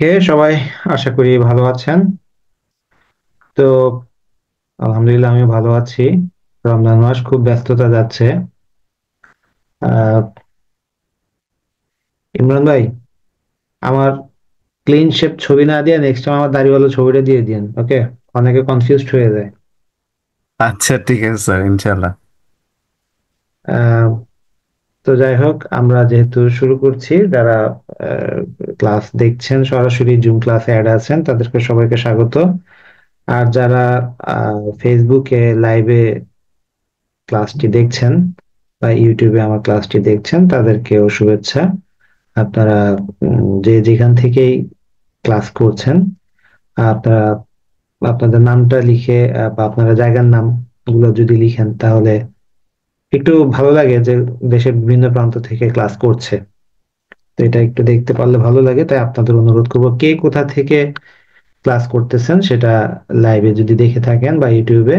ওকে সবাই, আশা করি ভালো আছেন। তো আলহামদুলিল্লাহ আমি ভালো আছি। রমজান মাস খুব ব্যস্ততা যাচ্ছে। আহ ইমরান ভাই, আমার ক্লিন শেপ ছবি না দিয়ে নেক্সট টাইম আমার দাড়িওয়ালা ছবিটা দিয়ে দিন, ওকে? অনেকে কনফিউজড হয়ে যায়। আচ্ছা, ঠিক আছে স্যার, ইনশাল্লাহ। আহ তো যাই হোক, আমরা যেহেতু শুরু করছি, যারা ক্লাস দেখছেন সরাসরি জুম ক্লাসে অ্যাড আছেন তাদেরকে সবাইকে স্বাগত। আর যারা ফেসবুকে লাইভে ক্লাসটি দেখছেন বা ইউটিউবে আমার ক্লাসটি দেখছেন তাদেরকেও শুভেচ্ছা। আপনারা যে যেখান থেকেই ক্লাস করছেন, আপনারা আপনাদের নামটা লিখে বা আপনারা জায়গার নাম গুলো যদি লিখেন তাহলে একটু ভালো লাগে যে দেশের বিভিন্ন প্রান্ত থেকে ক্লাস করছে। তো এটা একটু দেখতে পারলে ভালো লাগে, তাই আপনাদের অনুরোধ করবো কে কোথা থেকে ক্লাস করতেছেন সেটা লাইভে যদি দেখে থাকেন বা ইউটিউবে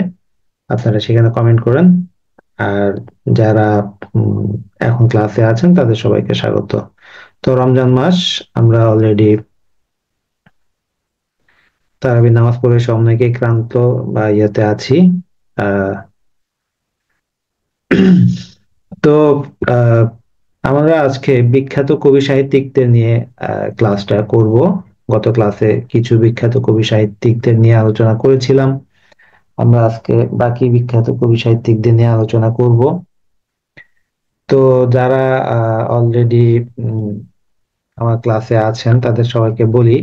আপনারা সেখানে কমেন্ট করেন। আর যারা উম, এখন ক্লাসে আছেন তাদের সবাইকে স্বাগত। তো রমজান মাস, আমরা অলরেডি তারাবি নামাজ পড়ে সব অনেকেই ক্লান্ত বা ইয়েতে আছি। আহ তো আহ আমরা আজকে বিখ্যাত কবি সাহিত্যিকদের নিয়ে ক্লাসটা করব। গত ক্লাসে কিছু বিখ্যাত কবি সাহিত্যিকদের নিয়ে আলোচনা করেছিলাম। আমরা আজকে বাকি বিখ্যাত কবি সাহিত্যিকদের নিয়ে আলোচনা করব। তো যারা অলরেডি আমার ক্লাসে আছেন তাদের সবাইকে বলি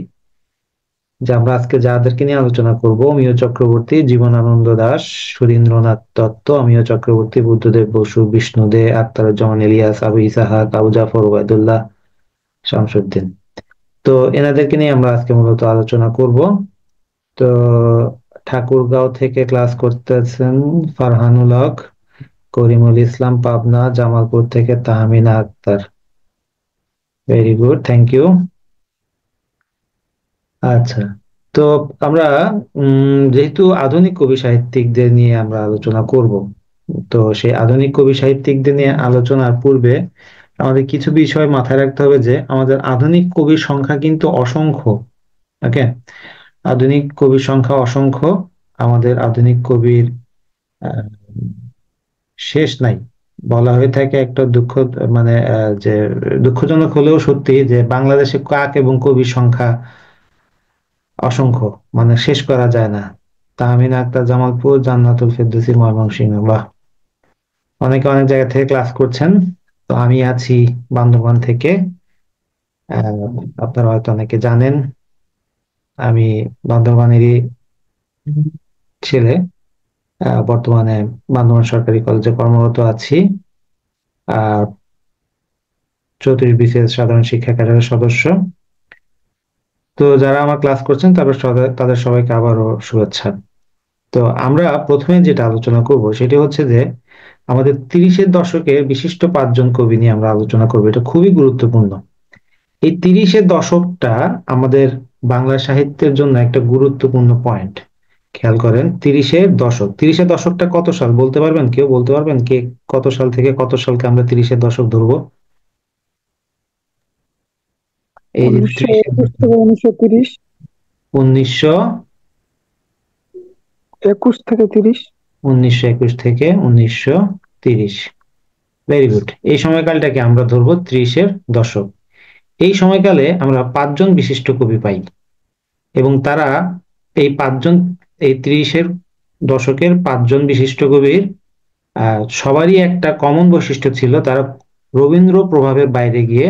যে আমরা আজকে যাদেরকে নিয়ে আলোচনা করব: অমিয় চক্রবর্তী, জীবনানন্দ দাশ, সুধীন্দ্রনাথ দত্ত, অমিয় চক্রবর্তী, বুদ্ধদেব বসু, বিষ্ণু দে, আখতারুজ্জামান ইলিয়াস, আবু ইসাহাক, আবু জাফর, ওবায়দুল্লাহ, শামসুদ্দিন। তো এনাদেরকে নিয়ে আমরা আজকে মূলত আলোচনা করব। তো ঠাকুরগাঁও থেকে ক্লাস করতেছেন ফারহানুল হক, করিমুল ইসলাম পাবনা, জামালপুর থেকে Tahmina Akter. Very good, thank you. আচ্ছা, তো আমরা যেহেতু আধুনিক কবি সাহিত্যিকদের নিয়ে আমরা আলোচনা করব, তো সেই আধুনিক কবি সাহিত্যিকদের নিয়ে আলোচনার পূর্বে আমাদের কিছু বিষয় মাথায় রাখতে হবে যে আমাদের আধুনিক কবির সংখ্যা কিন্তু অসংখ্য। ওকে, আধুনিক কবির সংখ্যা অসংখ্য। আমাদের আধুনিক কবির আহ, শেষ নাই। বলা হয়ে থাকে একটা দুঃখ, মানে যে দুঃখজনক হলেও সত্যি, যে বাংলাদেশে কাক এবং কবির সংখ্যা অসংখ্য, মানে শেষ করা যায় না। তাহমিনা আক্তার, জামালপুর, জান্নাতুল ফেরদৌসী, ময়মনসিংহ। বাহ, অনেকে অনেক জায়গা থেকে ক্লাস করছেন। তো আমি আছি বান্দরবান থেকে। আহ, আপনারা হয়তো অনেকে জানেন আমি বান্দরবানেরই ছেলে। বর্তমানে বান্দরবান সরকারি কলেজে কর্মরত আছি। আর 34 বিসিএস সাধারণ শিক্ষা ক্যাডারের সদস্য। তো যারা আমার ক্লাস করছেন তারপর তাদের সবাইকে আবারও শুভেচ্ছা। তো আমরা প্রথমে যেটা আলোচনা করব সেটি হচ্ছে যে আমাদের 30-এর দশকের বিশিষ্ট 5 জন কবি নিয়ে আমরা আলোচনা করবো। এটা খুবই গুরুত্বপূর্ণ। এই 30-এর দশকটা আমাদের বাংলা সাহিত্যের জন্য একটা গুরুত্বপূর্ণ পয়েন্ট। খেয়াল করেন, 30-এর দশক, 30-এর দশকটা কত সাল বলতে পারবেন? কেউ বলতে পারবেন কে কত সাল থেকে কত সালকে আমরা 30-এর দশক ধরবো? এই যে উনিশশো 30-এর একুশ দশক, থেকে 1930। 1900, 21 থেকে 30। 1921 থেকে 1930। ভেরি গুড, এই সময়কালটাকে আমরা ধরবো 30-এর দশক। এই সময়কালে আমরা 5 জন বিশিষ্ট কবি পাই, এবং তারা এই 5 জন, এই 30-এর দশকের 5 জন বিশিষ্ট কবির সবারই একটা কমন বৈশিষ্ট্য ছিল: তারা রবীন্দ্র প্রভাবের বাইরে গিয়ে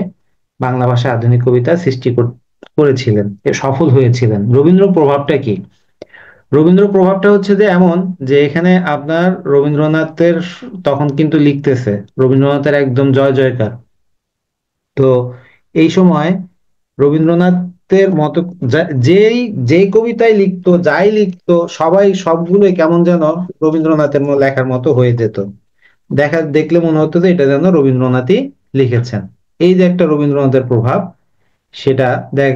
বাংলা ভাষায় আধুনিক কবিতা সৃষ্টি করেছিলেন, সফল হয়েছিলেন। রবীন্দ্র প্রভাবটা কি? রবীন্দ্র প্রভাবটা হচ্ছে যে এমন, যে এখানে আপনার রবীন্দ্রনাথের তখন কিন্তু লিখতেছে, রবীন্দ্রনাথের একদম জয় জয়কার। তো এই সময় রবীন্দ্রনাথের মতো যেই যেই কবিতাই লিখতো, যাই লিখতো, সবাই সবগুলোই কেমন যেন রবীন্দ্রনাথের লেখার মতো হয়ে যেত। দেখলে মনে হতো যে এটা যেন রবীন্দ্রনাথই লিখেছেন। এই যে একটা রবীন্দ্রনাথের প্রভাব, সেটা দেখ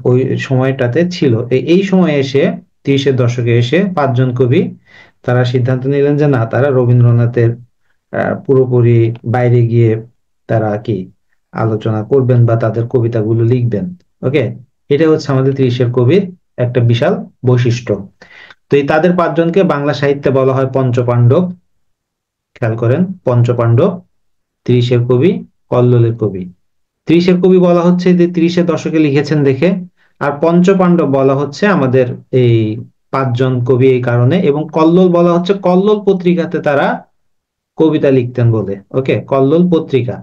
ওই সময়টাতে ছিল। এই সময় এসে, 30-এর দশকে এসে 5 জন কবি তারা সিদ্ধান্ত নিলেন যে না, তারা রবীন্দ্রনাথের পুরোপুরি বাইরে গিয়ে তারা কি আলোচনা করবেন বা তাদের কবিতাগুলো লিখবেন। ওকে, এটা হচ্ছে আমাদের 30-এর কবির একটা বিশাল বৈশিষ্ট্য। তো এই তাদের পাঁচজনকে বাংলা সাহিত্যে বলা হয় পঞ্চপাণ্ডব। খেয়াল করেন, পঞ্চপাণ্ডব, 30-এর কবি, কল্লোলের কবি। 30-এর কবি বলা হচ্ছে যে 30-এর দশকে লিখেছেন দেখে, আর পঞ্চপাণ্ডব বলা হচ্ছে আমাদের এই পাঁচজন কবি এই কারণে, এবং কল্লোল বলা হচ্ছে কল্লোল পত্রিকাতে তারা কবিতা লিখতেন বলে। ওকে, কল্লোল পত্রিকা।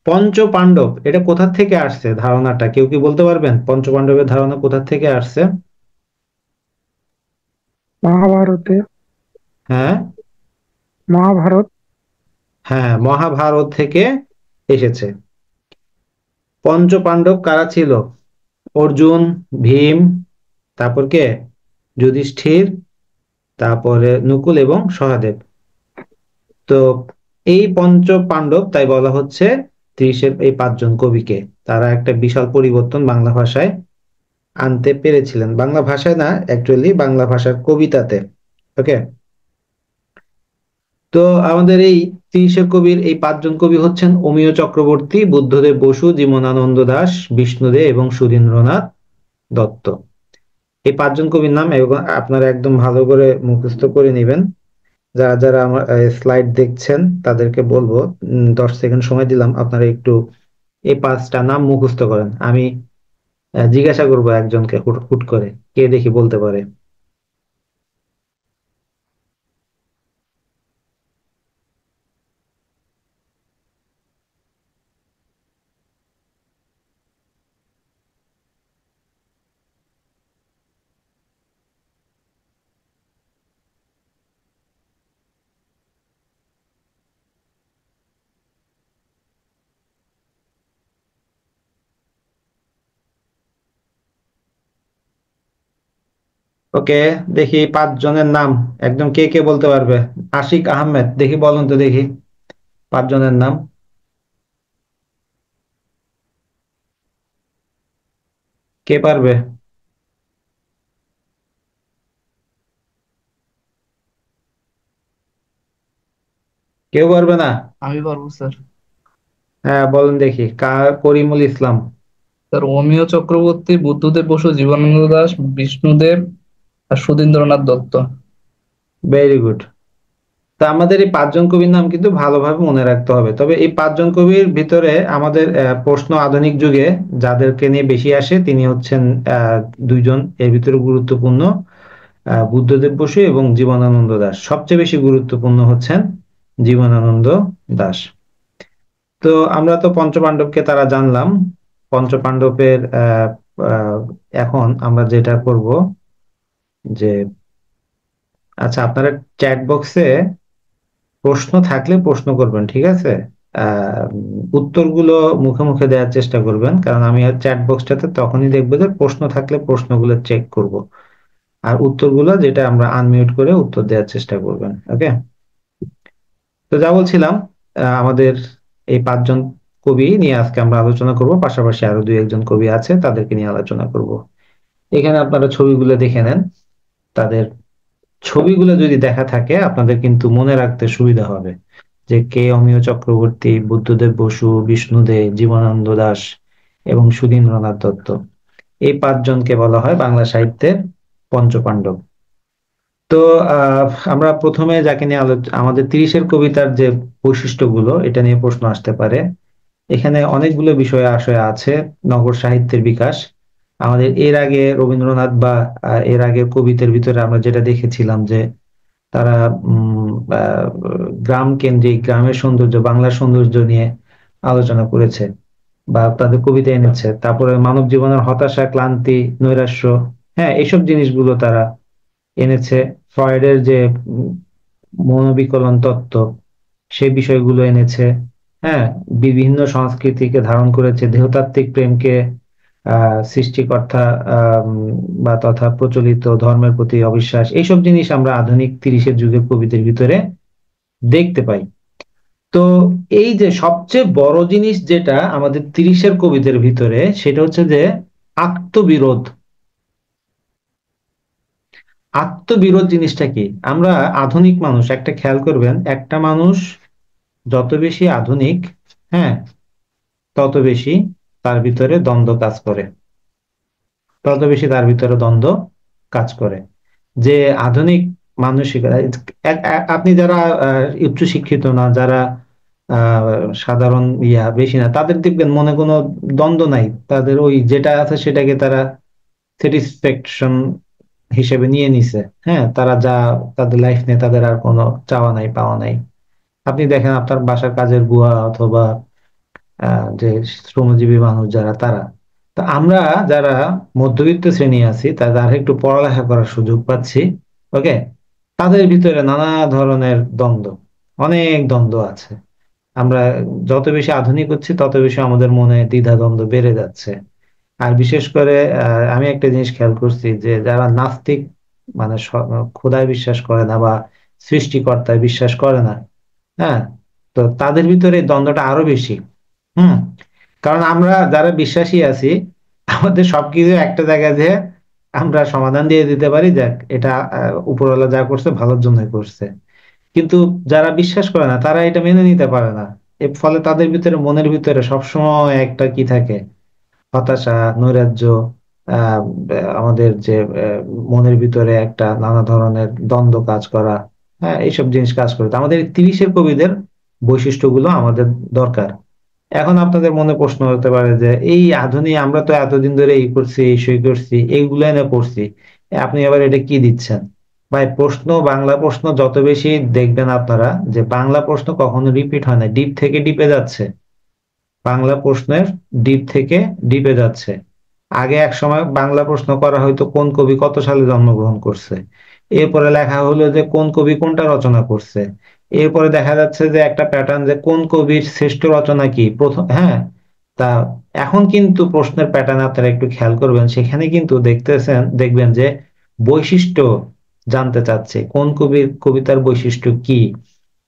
পঞ্চপাণ্ডব এটা কোথা থেকে আসছে ধারণাটা কেউ কি বলতে পারবেন? পঞ্চপাণ্ডবের ধারণা কোথা থেকে আসছে? মহাভারতে। হ্যাঁ, মহাভারত। হ্যাঁ, মহাভারত থেকে এসেছে। পঞ্চপাণ্ডব কারা ছিল? অর্জুন, ভীম, তারপর কে, যুধিষ্ঠির, তারপরে নকুল এবং সহদেব। তো এই পঞ্চ পাণ্ডব তাই বলা হচ্ছে 30-এর এই পাঁচজন কবিকে। তারা একটা বিশাল পরিবর্তন বাংলা ভাষায় আনতে পেরেছিলেন, বাংলা ভাষায় না, অ্যাকচুয়ালি বাংলা ভাষার কবিতাতে। ওকে। তো আমাদের এই 30-এর কবির এই পাঁচজন কবি হচ্ছেন অমিয় চক্রবর্তী, বুদ্ধদেব বসু, জীবনানন্দ দাশ, বিষ্ণুদে এবং সুধীন্দ্রনাথ দত্ত। এই পাঁচজন কবির নাম আপনারা একদম ভালো করে মুখস্থ করে নেবেন। যারা যারা আমার স্লাইড দেখছেন তাদেরকে বলবো, 10 সেকেন্ড সময় দিলাম, আপনারা একটু এই পাঁচটা নাম মুখস্থ করেন। আমি জিজ্ঞাসা করবো একজনকে হুট হুট করে, কে দেখি বলতে পারে। ওকে, দেখি পাঁচজনের নাম একদম কে কে বলতে পারবে। আশিক আহমেদ, দেখি বলুন তো দেখি পাঁচজনের নাম। কে পারবে? কেউ পারবে না? আমি পারবো স্যার। হ্যাঁ বলেন দেখি, করিমুল ইসলাম। স্যার অমিয় চক্রবর্তী, বুদ্ধদেব বসু, জীবনানন্দ দাশ, বিষ্ণুদেব আর সুধীন্দ্রনাথ দত্ত। Very good. তা আমাদের এই পাঁচজন কবির নাম কিন্তু ভালোভাবে মনে রাখতে হবে। তবে এই পাঁচজন কবির ভিতরে আমাদের প্রশ্ন আধুনিক যুগে যাদেরকে নিয়ে বেশি আসে তিনি হচ্ছেন আহ, দুইজন এর ভিতরে গুরুত্বপূর্ণ, বুদ্ধদেব বসু এবং জীবনানন্দ দাশ। সবচেয়ে বেশি গুরুত্বপূর্ণ হচ্ছেন জীবনানন্দ দাশ। তো আমরা তো পঞ্চপাণ্ডবকে তারা জানলাম। পঞ্চপাণ্ডবের এখন আমরা যেটা করব যে, আচ্ছা আপনারা চ্যাট বক্সে প্রশ্ন থাকলে প্রশ্ন করবেন, ঠিক আছে? উত্তরগুলো মুখে মুখে দেওয়ার চেষ্টা করবেন, কারণ আমি আর চ্যাট বক্সটাতে তখনই দেখবো যে প্রশ্ন থাকলে প্রশ্নগুলো চেক করব, আর উত্তরগুলো যেটা আমরা আনমিউট করে উত্তর দেওয়ার চেষ্টা করবেন। ওকে। তো যা বলছিলাম, আমাদের এই পাঁচজন কবি নিয়ে আজকে আমরা আলোচনা করব, পাশাপাশি আরো দুই একজন কবি আছে তাদেরকে নিয়ে আলোচনা করব। এখানে আপনারা ছবিগুলো দেখে নেন। তাদের ছবিগুলো যদি দেখা থাকে আপনাদের কিন্তু মনে রাখতে সুবিধা হবে যে কে অমিয় চক্রবর্তী, বুদ্ধদেব বসু, বিষ্ণুদে, জীবনানন্দ দাশ এবং সুধীন্দ্রনাথ দত্ত। এই পাঁচজনকে বলা হয় বাংলা সাহিত্যের পঞ্চপাণ্ডব। তো আমরা প্রথমে যাকে নিয়ে আমাদের 30-এর কবিতার যে বৈশিষ্ট্যগুলো, এটা নিয়ে প্রশ্ন আসতে পারে। এখানে অনেকগুলো বিষয় আশয় আছে। নগর সাহিত্যের বিকাশ, আমাদের এর আগে রবীন্দ্রনাথ বা এর আগের কবিদের ভিতরে আমরা যেটা দেখেছিলাম যে তারা গ্রাম কেন্দ্রিক, গ্রামের সৌন্দর্য, বাংলার সৌন্দর্য নিয়ে আলোচনা করেছে বা তাদের কবিতা এনেছে। তারপরে মানব জীবনের হতাশা, ক্লান্তি, নৈরাশ্য, হ্যাঁ এইসব জিনিসগুলো তারা এনেছে। ফ্রয়েডের যে উম, মনোবিকলন তত্ত্ব, সেই বিষয়গুলো এনেছে। হ্যাঁ, বিভিন্ন সংস্কৃতিকে ধারণ করেছে, দেহতাত্ত্বিক প্রেমকে সৃষ্টিকর্তা বা তথা প্রচলিত ধর্মের প্রতি অবিশ্বাস, এইসব জিনিস আমরা আধুনিক 30-এর যুগের কবিদের ভিতরে দেখতে পাই। তো এই যে সবচেয়ে বড় জিনিস যেটা আমাদের 30-এর কবিদের ভিতরে, সেটা হচ্ছে যে আত্মবিরোধ। আত্মবিরোধ জিনিসটা কি? আমরা আধুনিক মানুষ, একটা খেয়াল করবেন, একটা মানুষ যত বেশি আধুনিক, হ্যাঁ, তত বেশি তার ভিতরে দ্বন্দ্ব কাজ করে। তত বেশি তার ভিতরে দ্বন্দ্ব কাজ করে। যে আধুনিক মানসিকতা, আপনি যারা উচ্চ শিক্ষিত না, যারা আহ সাধারণ বেশি না, তাদের দেখবেন মনে কোনো দ্বন্দ্ব নাই, তাদের ওই যেটা আছে সেটাকে তারা স্যাটিসফ্যাকশন হিসেবে নিয়ে নিছে। হ্যাঁ, তারা যা তাদের লাইফ নিয়ে তাদের আর কোনো চাওয়া নাই পাওয়া নাই। আপনি দেখেন আপনার বাসার কাজের বুয়া অথবা যে শ্রমজীবী মানুষ যারা, তারা, তো আমরা যারা মধ্যবিত্ত শ্রেণী আছি, তারা একটু পড়ালেখা করার সুযোগ পাচ্ছি, ওকে, তাদের ভিতরে নানা ধরনের দ্বন্দ্ব, অনেক দ্বন্দ্ব আছে। আমরা যত বেশি আধুনিক হচ্ছি তত বেশি আমাদের মনে দ্বিধা দ্বন্দ্ব বেড়ে যাচ্ছে। আর বিশেষ করে আমি একটা জিনিস খেয়াল করছি, যে যারা নাস্তিক, মানে খোদায় বিশ্বাস করে না বা সৃষ্টিকর্তায় বিশ্বাস করে না, হ্যাঁ, তো তাদের ভিতরে এই দ্বন্দ্বটা আরো বেশি। হুম। কারণ আমরা যারা বিশ্বাসী আছি, আমাদের সবকিছু একটা জায়গায় যে আমরা সমাধান দিয়ে দিতে পারি, যাক এটা উপরওয়ালা যা করছে ভালোর জন্যই করছে। কিন্তু যারা বিশ্বাস করে না, তারা এটা মেনে নিতে পারে না। এর ফলে তাদের ভিতরে, মনের ভিতরে সবসময় একটা কি থাকে, হতাশা, নৈরাজ্য, আহ আমাদের যে মনের ভিতরে একটা নানা ধরনের দ্বন্দ্ব কাজ করা, হ্যাঁ, এইসব জিনিস কাজ করে। তো আমাদের 30-এর কবিদের বৈশিষ্ট্যগুলো আমাদের দরকার। এখন আপনাদের মনে প্রশ্ন হতে পারে যে এই আধুনিক, আমরা তো এতদিন ধরে এই করছি, এই সই করছি, এইগুলো এনে পড়ছি, আপনি এবার এটা কি দিচ্ছেন? ভাই, প্রশ্ন, বাংলা প্রশ্ন যত বেশি দেখবেন আপনারা, যে বাংলা প্রশ্ন কখনো রিপিট হয় না, ডিপ থেকে ডিপে যাচ্ছে। বাংলা প্রশ্নের ডিপ থেকে ডিপে যাচ্ছে। আগে এক সময় বাংলা প্রশ্ন করা হয়তো কোন কবি কত সালে জন্মগ্রহণ করছে, এরপরে লেখা হলো যে কোন কবি কোনটা রচনা করছে, এরপরে দেখা যাচ্ছে যে একটা প্যাটার্ন, যে কোন কবির শ্রেষ্ঠ রচনা কি প্রথম। হ্যাঁ, তা এখন কিন্তু প্রশ্নের প্যাটার্ন আপনারা একটু খেয়াল করবেন, সেখানে কিন্তু দেখবেন যে বৈশিষ্ট্য জানতে চাচ্ছে, কোন কবির কবিতার বৈশিষ্ট্য কি,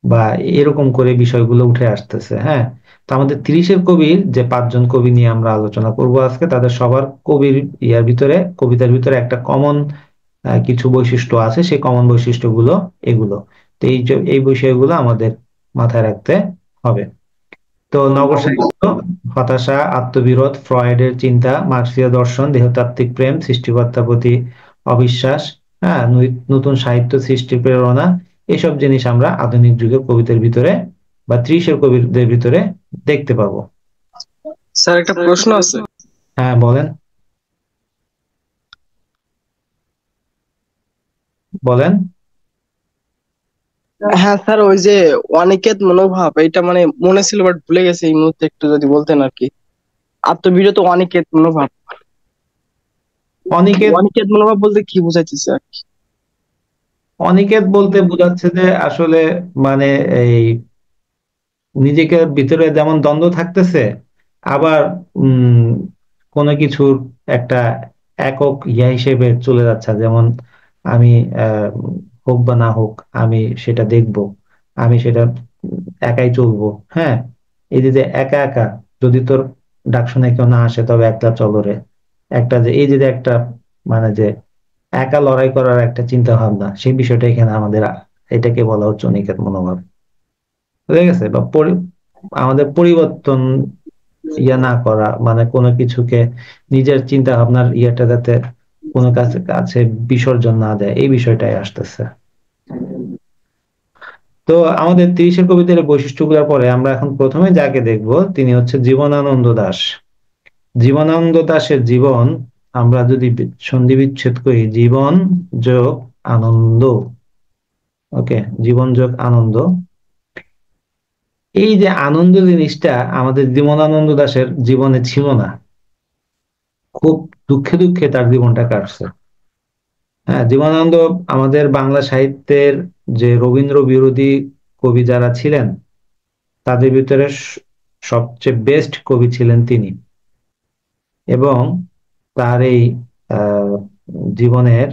বা এরকম করে বিষয়গুলো উঠে আসতেছে। হ্যাঁ, তো আমাদের 30-এর কবির যে 5জন কবি নিয়ে আমরা আলোচনা করব আজকে, তাদের সবার কবির কবিতার ভিতরে একটা কমন কিছু বৈশিষ্ট্য আছে। সেই কমন বৈশিষ্ট্যগুলো এগুলো। তো এই বিষয়গুলো আমাদের মাথায় রাখতে হবে। তো নগরসাহিত্য, হতাশা, আত্মবিরোধ, ফ্রয়েডের চিন্তা, মার্ক্সীয় দর্শন, দেহতাত্ত্বিক প্রেম, সৃষ্টিকর্তার প্রতি অবিশ্বাস, হ্যাঁ, নতুন সাহিত্য সৃষ্টির প্রেরণা, এসব জিনিস আমরা আধুনিক যুগের কবিদের ভিতরে বা 30-এর কবিদের ভিতরে দেখতে পাবো। স্যার একটা প্রশ্ন আছে। হ্যাঁ, বলেন বলেন। হ্যাঁ স্যার, ওই যে অনিকেত মনোভাব, এটা মানে মনে ছিল বাট ভুলে গেছি এই মুহূর্তে, একটু যদি বলতেন আর কি। আত্মবিরত অনিকেত মনোভাব, অনিকেত অনিকেত মনোভাব বলতে কি বোঝাইতেছে আর কি? অনিকেত বলতে বোঝাচ্ছে যে আসলে, মানে এই নিজেকে ভিতরে যেমন দ্বন্দ্ব থাকতেছে, আবার কোনো কিছুর একটা একক হিসেবে চলে যাচ্ছে, যেমন আমি হোক বা না হোক, আমি সেটা দেখব, আমি সেটা একাই চলবো। হ্যাঁ, এই যে যে একা একা, যদি তোর ডাক শুনে কেউ না আসে তবে একলা চলো রে, একটা যে এই যে যে একটা, মানে যে একা লড়াই করার একটা চিন্তা ভাবনা, সেই বিষয়টা এখানে আমাদের, এটাকে বলা হচ্ছে অনিকেত মনোভাব। বুঝে গেছে? বা আমাদের পরিবর্তন না করা, মানে কোনো কিছুকে নিজের চিন্তা ভাবনার যাতে কোনো কাছে কাছে বিসর্জন না দেয়, এই বিষয়টাই আসতেছে। তো আমাদের 30-এর কবিদের বৈশিষ্ট্যগুলোর পরে আমরা এখন প্রথমে যাকে দেখব, তিনি হচ্ছে জীবনানন্দ দাশ। জীবনানন্দ দাশের জীবন আমরা যদি সন্ধি বিচ্ছেদ করি, জীবন যোগ আনন্দ, ওকে, জীবন যোগ আনন্দ, এই যে আনন্দ জিনিসটা আমাদের জীবনানন্দ দাশের জীবনে ছিল না। খুব দুঃখে দুঃখে তার জীবনটা কাটছে। হ্যাঁ, জীবনানন্দ আমাদের বাংলা সাহিত্যের যে রবীন্দ্র বিরোধী কবি যারা ছিলেন, তাদের ভিতরে সবচেয়ে বেস্ট কবি ছিলেন তিনি। এবং তার এই আহ জীবনের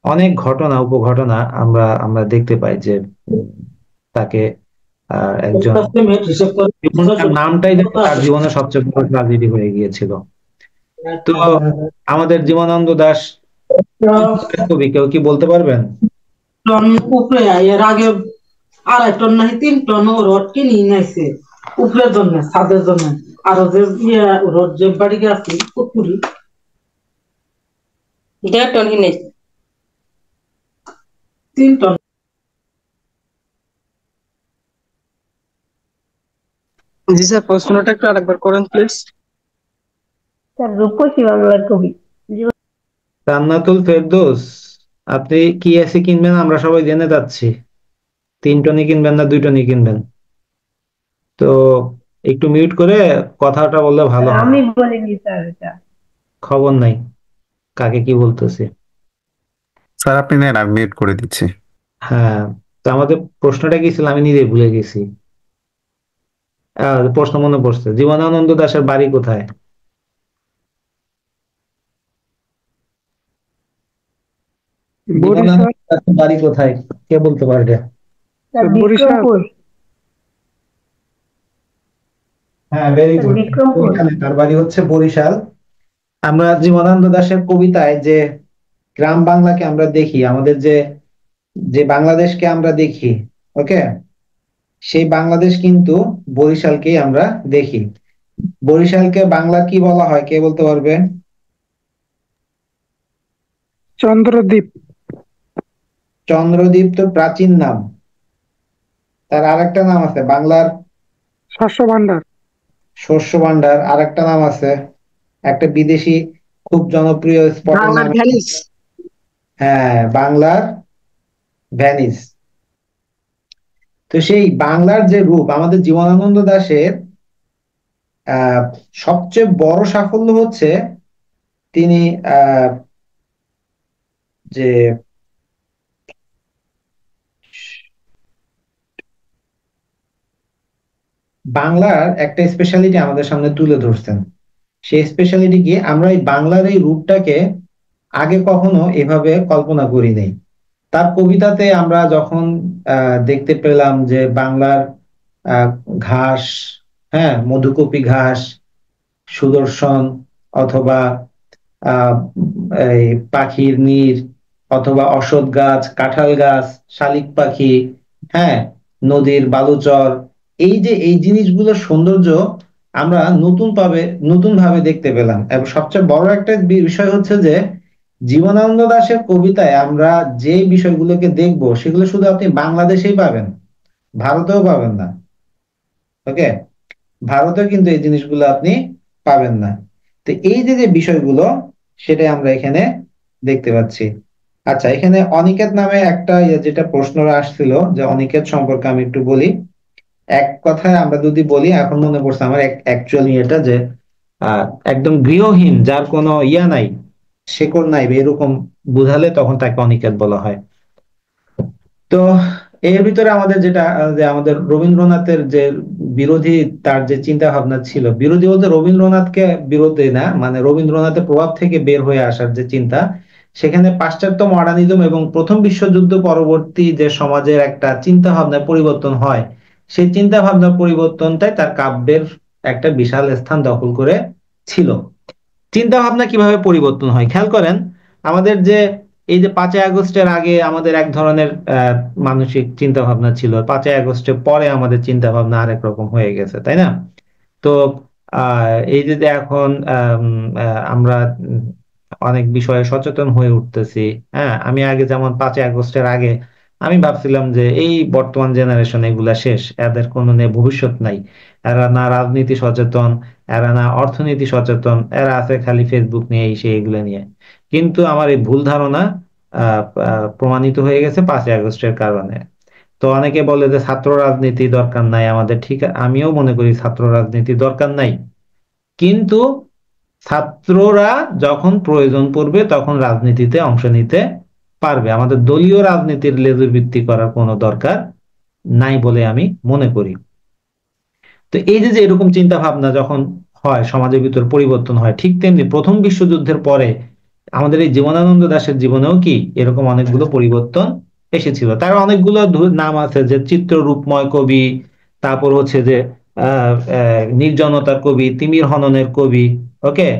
অনেক ঘটনা উপঘটনা আমরা আমরা দেখতে পাই, যে তাকে একজন, তার নামটাই যেন তার জীবনের সবচেয়ে বড় ট্রাজেডি হয়ে গিয়েছিল। তো আমাদের জীবনানন্দ দাশ কবি, কেউ কি বলতে পারবেন? টন উপরে এর আগে 2.5 টন নাকি 3 টন রড কিনে নিয়েছে। উপরের জন্য ছাদের জন্য আরো যে ইয়ে রোড যে বাড়ি আছে পুকুরি 1.5 টন হিনে 3 টন। জি স্যার, প্রশ্নটা একটু আরেকবার করেন প্লিজ। স্যার রূপসী বাংলার কবি জান্নাতুল ফেরদৌস, আপনি কি এসি কিনবেন আমরা সবাই জেনে যাচ্ছি। 3 টনই কিনবেন না 2 টনই কিনবেন? তো একটু মিউট করে কথাটা বললে ভালো হয়। আমি বলিনি স্যার এটা। খবর নাই কাকে কি বলতেছে। স্যার আপনি নেন, আমি মিউট করে দিচ্ছি। হ্যাঁ, তো আমাদের প্রশ্নটা কি ছিল আমি নিজেই ভুলে গেছি। প্রশ্ন মনে পড়ছে, জীবনানন্দ দাশের বাড়ি কোথায়? জীবনানন্দ বরিশাল। দাশের বাড়ি কোথায় কে বলতে পারবে? স্যার বরিশাল। বিক্রমপুর। হ্যাঁ, ভেরি স্যার গুড। বিক্রমপুর। তার বাড়ি হচ্ছে বরিশাল। আমরা জীবনানন্দ দাশের কবিতায় যে গ্রাম বাংলাকে আমরা দেখি, আমাদের যে যে বাংলাদেশকে আমরা দেখি, ওকে, সেই বাংলাদেশ কিন্তু বরিশালকেই আমরা দেখি। বরিশালকে বাংলা কি বলা হয় কে বলতে পারবে? চন্দ্রদ্বীপ। চন্দ্রদ্বীপ তো প্রাচীন নাম, তার আরেকটা নাম আছে বাংলার। শস্য ভান্ডার। শস্য ভান্ডার আরেকটা নাম আছে, একটা বিদেশি খুব জনপ্রিয় স্পটের বাংলার নাম। ভ্যানিস। হ্যাঁ, বাংলার ভ্যানিস। তো সেই বাংলার যে রূপ আমাদের জীবনানন্দ দাশের আহ সবচেয়ে বড় সাফল্য হচ্ছে তিনি আহ যে বাংলার একটা স্পেশালিটি আমাদের সামনে তুলে ধরছেন। সেই স্পেশালিটি কি, আমরা এই বাংলার এই রূপটাকে আগে কখনো এভাবে কল্পনা করি নাই। তার কবিতাতে আমরা যখন দেখতে পেলাম যে বাংলার আহ ঘাস, হ্যাঁ, মধুকপি ঘাস, সুদর্শন, অথবা আহ এই পাখির নীড়, অথবা অশ্বত্থ গাছ, কাঁঠাল গাছ, শালিক পাখি, হ্যাঁ, নদীর বালুচর, এই যে এই জিনিসগুলোর সৌন্দর্য আমরা নতুন ভাবে দেখতে পেলাম। এবং সবচেয়ে বড় একটা বিষয় হচ্ছে যে জীবনানন্দ দাশের কবিতায় আমরা যে বিষয়গুলোকে দেখবো সেগুলো শুধু আপনি বাংলাদেশেই পাবেন, ভারতেও পাবেন না। ওকে, ভারতেও কিন্তু এই জিনিসগুলো আপনি পাবেন না। তো এই যে যে বিষয়গুলো সেটাই আমরা এখানে দেখতে পাচ্ছি। আচ্ছা, এখানে অনিকেত নামে একটা যেটা প্রশ্ন আসছিল, যে অনিকেত সম্পর্কে আমি একটু বলি। এক কথায় আমরা যদি বলি, এখন মনে পড়ছে আমার অ্যাকচুয়ালি এটা যে আহ একদম গৃহহীন, যার কোনো ইয়া নাই, শেকড় নাই, এরকম বুঝালে তখন তাকে অনিকেত বলা হয়। তো এর ভিতরে আমাদের যেটা যে আমাদের রবীন্দ্রনাথের যে বিরোধী, তার যে চিন্তা ভাবনা ছিল, বিরোধী বলতে রবীন্দ্রনাথকে বিরোধী না, মানে রবীন্দ্রনাথের প্রভাব থেকে বের হয়ে আসার যে চিন্তা, সেখানে পাশ্চাত্য মডার্নিজম এবং প্রথম বিশ্বযুদ্ধ পরবর্তী যে সমাজের একটা চিন্তা ভাবনার পরিবর্তন হয়, সেই চিন্তা ভাবনার পরিবর্তনটাই তার কাব্যের একটা বিশাল স্থান দখল করে ছিল। চিন্তা ভাবনা কিভাবে পরিবর্তন হয় খেয়াল করেন। আমাদের যে এই যে 5ই আগস্টের আগে আমাদের এক ধরনের মানসিক চিন্তা ভাবনা ছিল, 5ই আগস্টের পরে আমাদের চিন্তা ভাবনা আরেক রকম হয়ে গেছে, তাই না? তো এই যে যে এখন আমরা অনেক বিষয়ে সচেতন হয়ে উঠতেছি। হ্যাঁ, আমি আগে যেমন 5ই আগস্টের আগে আমি ভাবছিলাম যে এই বর্তমান জেনারেশন এগুলা শেষ, এদের কোনো ভবিষ্যৎ নাই, এরা না রাজনীতি সচেতন, এরা না অর্থনীতি সচেতন, এরা আছে খালি ফেসবুক নিয়ে এই সেই এগুলো নিয়ে। কিন্তু আমার এই ভুল ধারণা প্রমাণিত হয়ে গেছে 5ই আগস্টের কারণে। তো অনেকে বলে যে ছাত্র রাজনীতি দরকার নাই আমাদের, ঠিক আমিও মনে করি ছাত্র রাজনীতি দরকার নাই, কিন্তু ছাত্ররা যখন প্রয়োজন পড়বে তখন রাজনীতিতে অংশ নিতে পারবে। আমাদের দলীয় রাজনীতির লেজুর ভিত্তি করার কোনো দরকার নাই বলে আমি মনে করি। তো এই যে যে এরকম চিন্তা ভাবনা যখন হয়, সমাজের ভিতর পরিবর্তন হয়, ঠিক তেমনি প্রথম বিশ্বযুদ্ধের পরে আমাদের এই জীবনানন্দ দাশের জীবনেও কি এরকম অনেকগুলো পরিবর্তন এসেছিল। তার অনেকগুলো নাম আছে, যে চিত্ররূপময় কবি, তারপর হচ্ছে যে নির্জনতার কবি, তিমির হননের কবি, ওকে,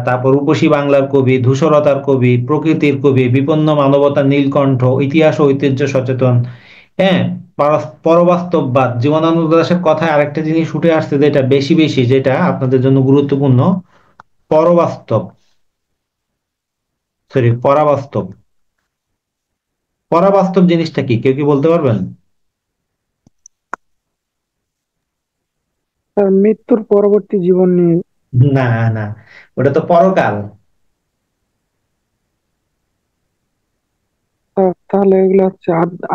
তারপর রূপসী বাংলার কবি, ধূসরতার কবি, প্রকৃতির কবি, বিপন্ন মানবতার নীলকণ্ঠ, ইতিহাস ও ঐতিহ্য সচেতন, হ্যাঁ, পরবাস্তববাদ, জীবনানন্দ দাশের কথায় আরেকটা জিনিস উঠে আসছে যেটা বেশি বেশি, যেটা আপনাদের জন্য গুরুত্বপূর্ণ। পরবাস্তব, সরি, পরাবাস্তব। পরাবাস্তব জিনিসটা কি, কেউ কি বলতে পারবেন? স্যার মৃত্যুর পরবর্তী জীবন নিয়ে। না, না, ওটা তো পরকাল। স্যার তাহলে এগুলো হচ্ছে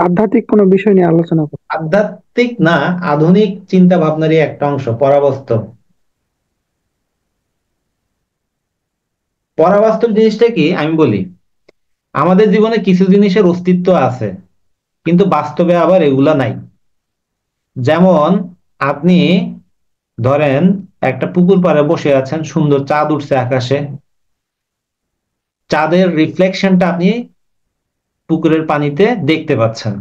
আধ্যাত্মিক কোনো বিষয় নিয়ে আলোচনা করো। আধ্যাত্মিক না, আধুনিক চিন্তা ভাবনারই একটা অংশ পরাবাস্তব। পরাবাস্তব জিনিসটা কি আমি বলি। আমাদের জীবনে কিছু জিনিসের অস্তিত্ব আছে, কিন্তু বাস্তবে আবার এগুলা নাই। যেমন আপনি ধরেন একটা পুকুর পাড়ে বসে আছেন, সুন্দর চাঁদ উঠছে আকাশে, চাঁদের রিফ্লেকশনটা আপনি পুকুরের পানিতে দেখতে পাচ্ছেন।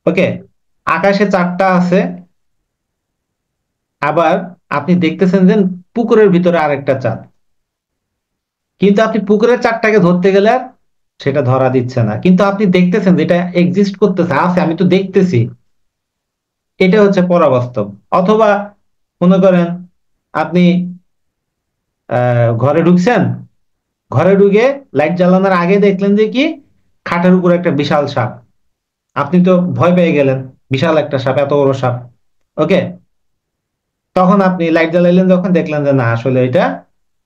ওকে, আকাশে চাঁদটা আছে, আবার আপনি দেখতেছেন যে পুকুরের ভিতরে আরেকটা চাঁদ, কিন্তু আপনি পুকুরের চাঁদটাকে ধরতে গেলে আর সেটা ধরা দিচ্ছে না, কিন্তু আপনি দেখতেছেন যেটা এক্সিস্ট করতেছে, আছে, আমি তো দেখতেছি। এটা হচ্ছে পরাবাস্তব। অথবা মনে করেন আপনি ঘরে ঢুকছেন, ঘরে ঢুকে লাইট জ্বালানোর আগে দেখলেন যে কি, খাটের উপর একটা বিশাল সাপ। আপনি তো ভয় পেয়ে গেলেন, বিশাল একটা সাপ, এত বড় সাপ। ওকে, তখন আপনি লাইট জ্বালাইলেন, যখন দেখলেন যে না, আসলে এটা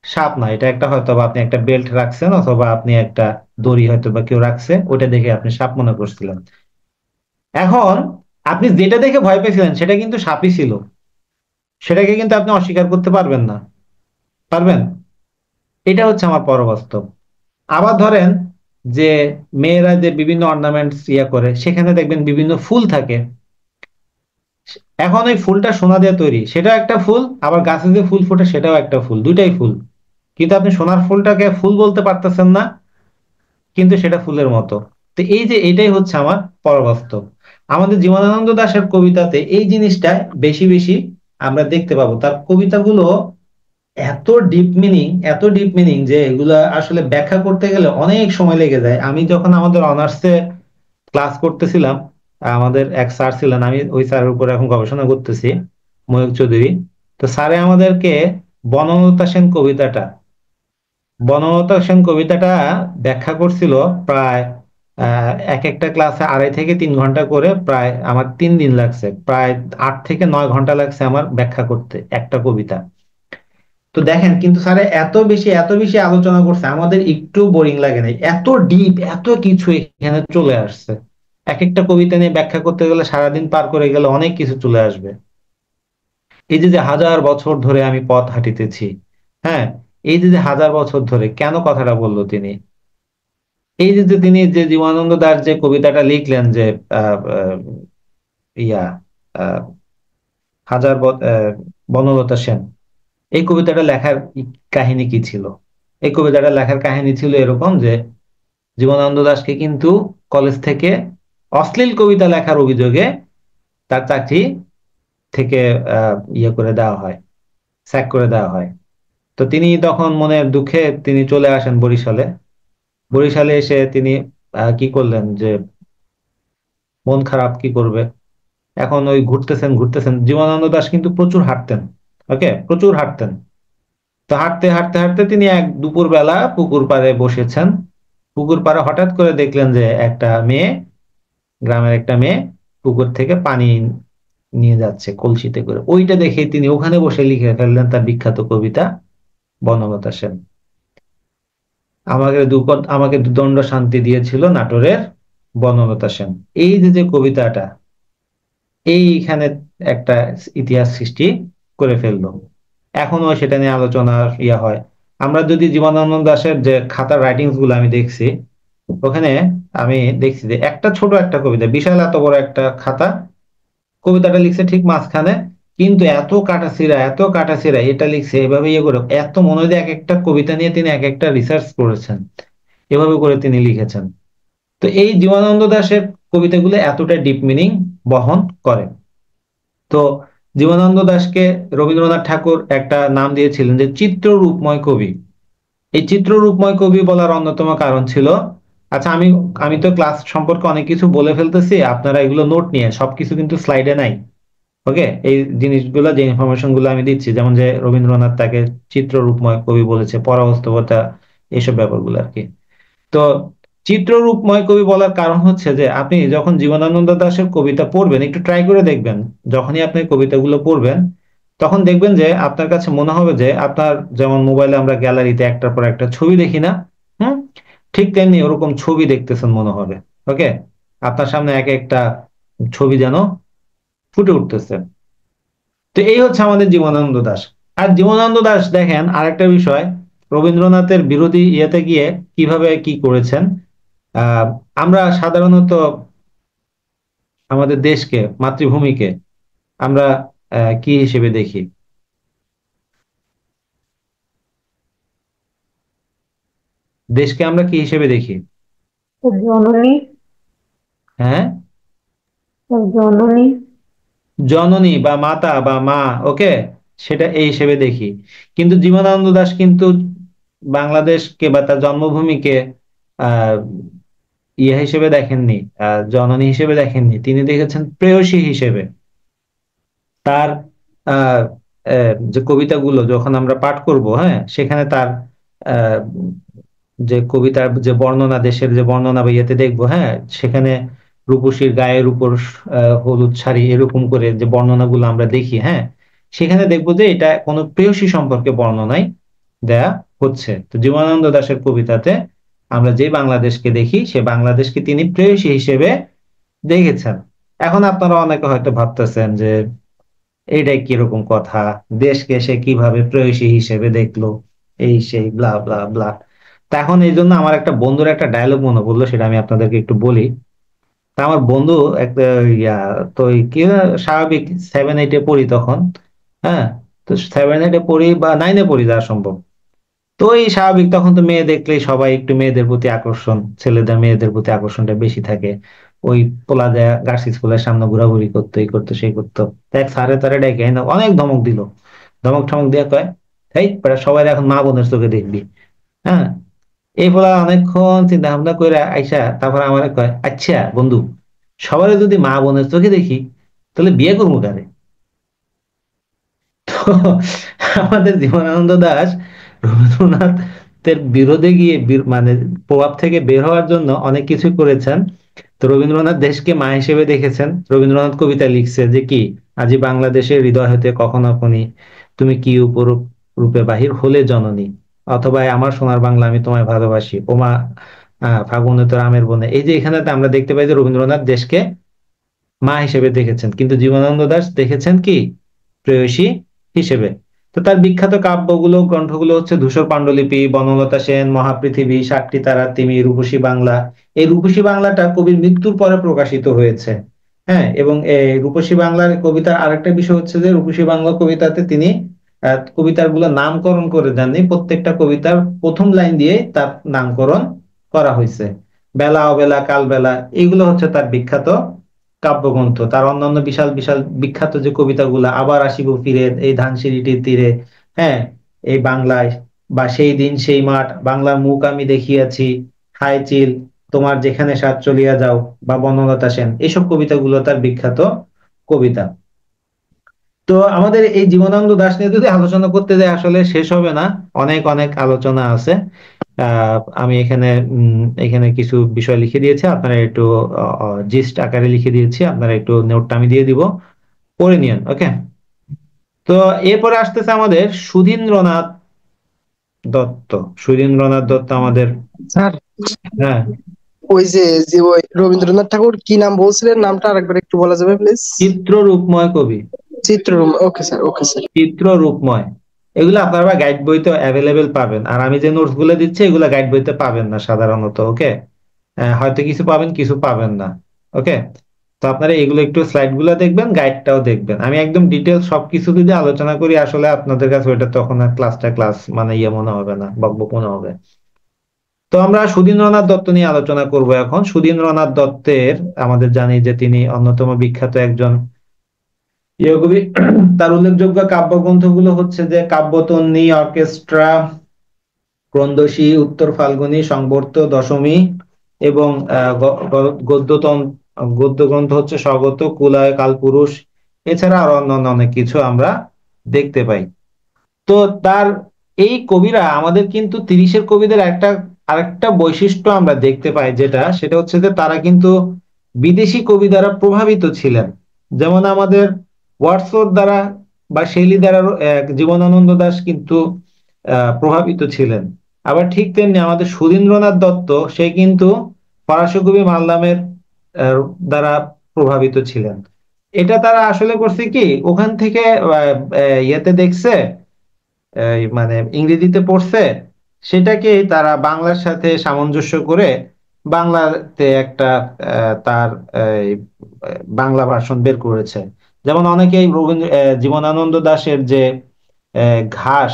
সাপ না, এটা একটা হয়তো বা আপনি একটা বেল্ট রাখছেন, অথবা আপনি একটা দড়ি হয়তো বা কেউ রাখছে, ওটা দেখে আপনি সাপ মনে করছিলেন। এখন আপনি যেটা দেখে ভয় পেয়েছিলেন সেটা কিন্তু সাপই ছিল, সেটাকে কিন্তু আপনি অস্বীকার করতে পারবেন না, পারবেন? এটা হচ্ছে আমার পরবাস্তব। আবার ধরেন যে মেয়েরা যে বিভিন্ন অর্নামেন্টস ইয়া করে, সেখানে দেখবেন বিভিন্ন ফুল থাকে। এখন ওই ফুলটা সোনা দিয়ে তৈরি, সেটাও একটা ফুল, আবার গাছে যে ফুল ফোটে সেটাও একটা ফুল, দুইটাই ফুল। কিন্তু আপনি সোনার ফুলটাকে ফুল বলতে পারতেছেন না, কিন্তু সেটা ফুলের মতো। তো এই যে এটাই হচ্ছে আমার পরবাস্তব। আমাদের জীবনানন্দ দাশের কবিতাতে এই জিনিসটা বেশি বেশি আমরা দেখতে পাবো। তার কবিতাগুলো এত ডিপ মিনিং, এত ডিপ মিনিং, যে এগুলা আসলে ব্যাখ্যা করতে গেলে অনেক সময় লেগে যায়। আমি যখন আমাদের অনার্সে ক্লাস করতেছিলাম, আমাদের এক স্যার ছিলেন, আমি ওই স্যারের উপর এখন গবেষণা করতেছি, ময়ূক চৌধুরী। তো স্যারে আমাদেরকে বনলতা সেন কবিতাটা বনলতা সেন কবিতাটা ব্যাখ্যা করছিল প্রায় এক একটা ক্লাসে 2.5 থেকে 3 ঘন্টা করে, প্রায় আমার 3 দিন লাগছে, প্রায় 8 থেকে 9 ঘন্টা লাগছে আমার ব্যাখ্যা করতে একটা কবিতা। তো দেখেন, কিন্তু স্যারে এত বেশি আলোচনা করছে, আমাদের একটু বোরিং লাগে নাই, এত ডিপ, এত কিছু এখানে চলে আসছে। এক একটা কবিতা নিয়ে ব্যাখ্যা করতে গেলে সারাদিন পার করে গেলে অনেক কিছু চলে আসবে। এই যে যে 1000 বছর ধরে আমি পথ হাঁটিতেছি, হ্যাঁ, এই যে যে 1000 বছর ধরে, কেন কথাটা বললো তিনি? এই যে যে তিনি যে জীবনানন্দ দাশ যে কবিতাটা লিখলেন যে আহ, আহ, ইয়া আহ, বনলতা সেন, এই কবিতাটা লেখার কাহিনী কি ছিল? এই কবিতাটা লেখার কাহিনী ছিল এরকম যে জীবনানন্দ দাশকে কিন্তু কলেজ থেকে অশ্লীল কবিতা লেখার অভিযোগে তার চাকরি থেকে ইয়ে করে দেওয়া হয়, স্যাক করে দেওয়া হয়। তো তিনি তখন মনের দুঃখে তিনি চলে আসেন বরিশালে। বরিশালে এসে তিনি কি করলেন যে, মন খারাপ, কি করবে, এখন ওই ঘুরতেছেন ঘুরতেছেন। জীবনানন্দ দাশ কিন্তু প্রচুর হাঁটতেন, ওকে, প্রচুর হাঁটতেন। তো হাঁটতে হাঁটতে হাঁটতে তিনি এক দুপুর বেলা পুকুর পাড়ে বসেছেন। পুকুর পাড়ে হঠাৎ করে দেখলেন যে একটা মেয়ে, গ্রামের একটা মেয়ে পুকুর থেকে পানি নিয়ে যাচ্ছে কলসিতে করে। ওইটা দেখে তিনি ওখানে বসে লিখে ফেললেন তার বিখ্যাত কবিতা বনলতা সেন। আমাকে দুদণ্ড শান্তি দিয়েছিল নাটোরের বনলতা সেন। এই যে যে কবিতাটা, এইখানে একটা ইতিহাস সৃষ্টি করে ফেললো। এখনো সেটা নিয়ে আলোচনা ইয়া হয়। আমরা যদি জীবনানন্দ দাশের যে খাতার রাইটিংস গুলো আমি দেখছি, ওখানে আমি দেখছি যে একটা ছোট একটা কবিতা, বিশাল এত বড় একটা খাতা, কবিতাটা লিখছে ঠিক মাঝখানে, কিন্তু এত কাটাছিড়া এটা লিখছে, এভাবে ইয়ে করে, এত মনে দিয়ে এক একটা কবিতা নিয়ে তিনি এক একটা রিসার্চ করেছেন, এভাবে করে তিনি লিখেছেন। তো এই জীবনানন্দ দাশের কবিতাগুলো এতটা ডিপ মিনিং বহন করে। তো জীবনানন্দ দাশকে রবীন্দ্রনাথ ঠাকুর একটা নাম দিয়েছিলেন যে চিত্ররূপময় কবি। এই চিত্ররূপময় কবি বলার অন্যতম কারণ ছিল আচ্ছা, আমি আমি তো ক্লাস সম্পর্কে অনেক কিছু বলে ফেলতেছি, আপনারা এগুলো নোট নিয়ে, সবকিছু কিন্তু স্লাইডে নাই। ওকে, এই জিনিসগুলো, যে ইনফরমেশন গুলো আমি দিচ্ছি, যেমন যে রবীন্দ্রনাথ তাকে চিত্ররূপময় কবি বলেছে, পরাবাস্তবতা, এইসব ব্যাপারগুলো আর কি। তো চিত্ররূপময় কবি বলার কারণ হচ্ছে যে আপনি যখন জীবনানন্দ দাশের কবিতা পড়বেন, একটু ট্রাই করে দেখবেন, যখনই আপনি কবিতাগুলো পড়বেন তখন দেখবেন যে আপনার কাছে মনে হবে যে আপনার, যেমন মোবাইলে আমরা গ্যালারিতে একটার পর একটা ছবি দেখি না, হুম, ঠিক তেমনি ওরকম ছবি দেখতেছেন মনে হবে। ওকে, আপনার সামনে এক একটা ছবি যেন ফুটে উঠতেছে। তো এই হচ্ছে আমাদের জীবনানন্দ দাশ। আর জীবনানন্দ দাশ দেখেন আরেকটা বিষয়, রবীন্দ্রনাথের বিরোধী ইয়েতে গিয়ে কিভাবে কি করেছেন। আহ আমরা সাধারণত আমাদের দেশকে, মাতৃভূমিকে আমরা কি হিসেবে দেখি? দেশকে আমরা কি হিসেবে দেখি? জননী, হ্যাঁ, জননী। জননী বা মাতা বা মা। ওকে, সেটা এই হিসেবে দেখি। কিন্তু জীবনানন্দ দাশ কিন্তু বাংলাদেশকে বা তার জন্মভূমিকে আহ ইয়ে হিসেবে দেখেননি, জননী হিসেবে দেখেননি, তিনি দেখেছেন প্রেয়সী হিসেবে। তার আহ যে কবিতাগুলো যখন আমরা পাঠ করব, হ্যাঁ, সেখানে তার আহ যে কবিতার যে বর্ণনা, দেশের যে বর্ণনা বা ইয়েতে দেখবো, হ্যাঁ, সেখানে রূপসীর গায়ের উপর হলুদ শাড়ি, এরকম করে যে বর্ণনাগুলো আমরা দেখি, হ্যাঁ, সেখানে দেখবো যে এটা কোনো প্রেয়সী সম্পর্কে বর্ণনাই দেয়া হচ্ছে। তো জীবনানন্দ দাশের কবিতাতে আমরা যে বাংলাদেশকে দেখি, সে বাংলাদেশকে তিনি প্রেয়সী হিসেবে দেখেছেন। এখন আপনারা অনেকে হয়তো ভাবতেছেন যে এইটাই কিরকম কথা, দেশকে সে কিভাবে প্রেয়সী হিসেবে দেখলো, এই সেই ব্লা ব্লা ব্লা। তা এখন এই জন্য আমার একটা বন্ধুর একটা ডায়লগ মনে পড়লো, সেটা আমি আপনাদেরকে একটু বলি। তা আমার বন্ধু একটা ইয়া, তো এই কি স্বাভাবিক 7-8-এ পড়ি তখন, হ্যাঁ, তো 7-8-এ পড়ি বা 9-এ পড়ি যা সম্ভব। তো এই স্বাভাবিক, তখন তো মেয়ে দেখলেই সবাই একটু মেয়েদের প্রতি আকর্ষণ, ছেলেদের মেয়েদের প্রতি আকর্ষণটা বেশি থাকে। ওই পোলা দেয়া গার্লস স্কুলের সামনে ঘোরাঘুরি করতো, এই করতো সেই করতো। দেখ স্যারে তারে ডেকে না, অনেক ধমক দিল, ধমক টমক দিয়ে কয়, এই বেটা সবাই এখন মা বোনের চোখে দেখবি। হ্যাঁ, এই পোলা অনেকক্ষণ চিন্তা ভাবনা করে আইসা তারপর আমার কয়, আচ্ছা বন্ধু, সবাই যদি মা বোনের চোখে দেখি তাহলে বিয়ে করবো কারে? তো আমাদের জীবনানন্দ দাশ রবীন্দ্রনাথের বিরোধে গিয়ে মানে প্রভাব থেকে বের হওয়ার জন্য অনেক কিছু করেছেন। তো রবীন্দ্রনাথ দেশকে মা হিসেবে দেখেছেন। রবীন্দ্রনাথ কবিতা লিখছে যে কি, আজি বাংলাদেশের হৃদয় হতে কখন আপনি, তুমি কি উপরূপ রূপে বাহির হলে জননী, অথবা আমার সোনার বাংলা আমি তোমায় ভালোবাসি, ওমা ফাগুনে তোর আমের বনে। এই যে এখানে আমরা দেখতে পাই যে রবীন্দ্রনাথ দেশকে মা হিসেবে দেখেছেন, কিন্তু জীবনানন্দ দাশ দেখেছেন কি, প্রেয়সী হিসেবে। তো তার বিখ্যাত কাব্যগুলো, গ্রন্থগুলো হচ্ছে ধূসর পাণ্ডুলিপি, বনলতা সেন, মহাপৃথিবী, সাতটি তারার তিমি, রূপসী বাংলা। এই রূপসী বাংলাটা কবির মৃত্যুর পরে প্রকাশিত হয়েছে। হ্যাঁ, এবং এই রূপসী বাংলার কবিতার আরেকটা বিষয় হচ্ছে যে রূপসী বাংলা কবিতাতে তিনি কবিতার গুলো নামকরণ করে দেননি, প্রত্যেকটা কবিতার প্রথম লাইন দিয়ে তার নামকরণ করা হয়েছে। বেলা অবেলা কাল বেলা, এইগুলো হচ্ছে তার বিখ্যাত কাব্যগ্রন্থ। তার অন্যান্য বিশাল বিশাল বিখ্যাত যে কবিতাগুলো, আবার আসিব ফিরে, এই ধানসিঁড়িটির তীরে, হ্যাঁ, এই বাংলায়, বা সেই দিন সেই মাঠ, বাংলার মুখ আমি দেখিয়াছি, হায় চিল, তোমার যেখানে সাথ চলিয়া যাও, বা বনলতা সেন, এইসব কবিতাগুলো তার বিখ্যাত কবিতা। তো আমাদের এই জীবনানন্দ দাশ নিয়ে যদি আলোচনা করতে যাই আসলে শেষ হবে না, অনেক অনেক আলোচনা আছে। আমি এখানে কিছু বিষয় লিখে দিয়েছি, আপনারা একটু জিস্ট আকারে লিখে দিয়েছি, আপনারা একটু নোটটা আমি দিয়ে দিব, পড়ে নিন। ওকে, তো এরপরে আসতেছে আমাদের সুধীন্দ্রনাথ দত্ত। সুধীন্দ্রনাথ দত্ত আমাদের, স্যার, হ্যাঁ, ওই যে যে ওই রবীন্দ্রনাথ ঠাকুর কি নাম বলছিলেন, নামটা আরেকবার একটু বলা যাবে প্লিজ? চিত্ররূপময় কবি। চিত্ররূপ, ওকে স্যার, ওকে স্যার। চিত্ররূপময়, এগুলো আপনারা গাইড বইতে অ্যাভেলেবেল পাবেন, আর আমি যে নোটস গুলো দিচ্ছি এগুলো গাইড বইতে পাবেন না সাধারণত। ওকে, হয়তো কিছু পাবেন কিছু পাবেন না। ওকে, তো আপনারা এগুলো একটু স্লাইড গুলো দেখবেন, গাইডটাও দেখবেন। আমি একদম ডিটেলস সবকিছু যদি আলোচনা করি আসলে আপনাদের কাছে ওইটা তখন আর ক্লাসটা ক্লাস মানে ইয়ে মনে হবে না, বকবক মনে হবে। তো আমরা সুধীন্দ্রনাথ দত্ত নিয়ে আলোচনা করব এখন। সুধীন্দ্রনাথ দত্তের আমাদের জানি যে তিনি অন্যতম বিখ্যাত একজন ইয়ে কবি। তার উল্লেখযোগ্য কাব্যগ্রন্থগুলো হচ্ছে যে কাব্যতন্নী, অর্কেস্ট্রা, ক্রন্দশী, উত্তর ফাল্গুনী, সংবর্ত, দশমী, এবং গদ্য গ্রন্থ হচ্ছে স্বগত, কুলায়, কালপুরুষ, এছাড়া আরো অন্যান্য অনেক কিছু আমরা দেখতে পাই। তো তার এই কবিরা আমাদের কিন্তু তিরিশের কবিদের আরেকটা বৈশিষ্ট্য আমরা দেখতে পাই, সেটা হচ্ছে যে তারা কিন্তু বিদেশি কবি দ্বারা প্রভাবিত ছিলেন। যেমন আমাদের ওয়াটসওয়ার্থ দ্বারা বা শেলি দ্বারা জীবনানন্দ দাশ কিন্তু প্রভাবিত ছিলেন। আবার ঠিক তেমনি আমাদের সুধীন্দ্রনাথ দত্ত, সে কিন্তু ফরাসি কবি মাল্লামের দ্বারা প্রভাবিত ছিলেন। এটা তারা আসলে করছে কি, ওখান থেকে ইয়েতে দেখছে, মানে ইংরেজিতে পড়ছে, সেটাকে তারা বাংলার সাথে সামঞ্জস্য করে বাংলাতে একটা তার বাংলা ভার্সন বের করেছে। যেমন অনেকেই জীবনানন্দ দাশের যে ঘাস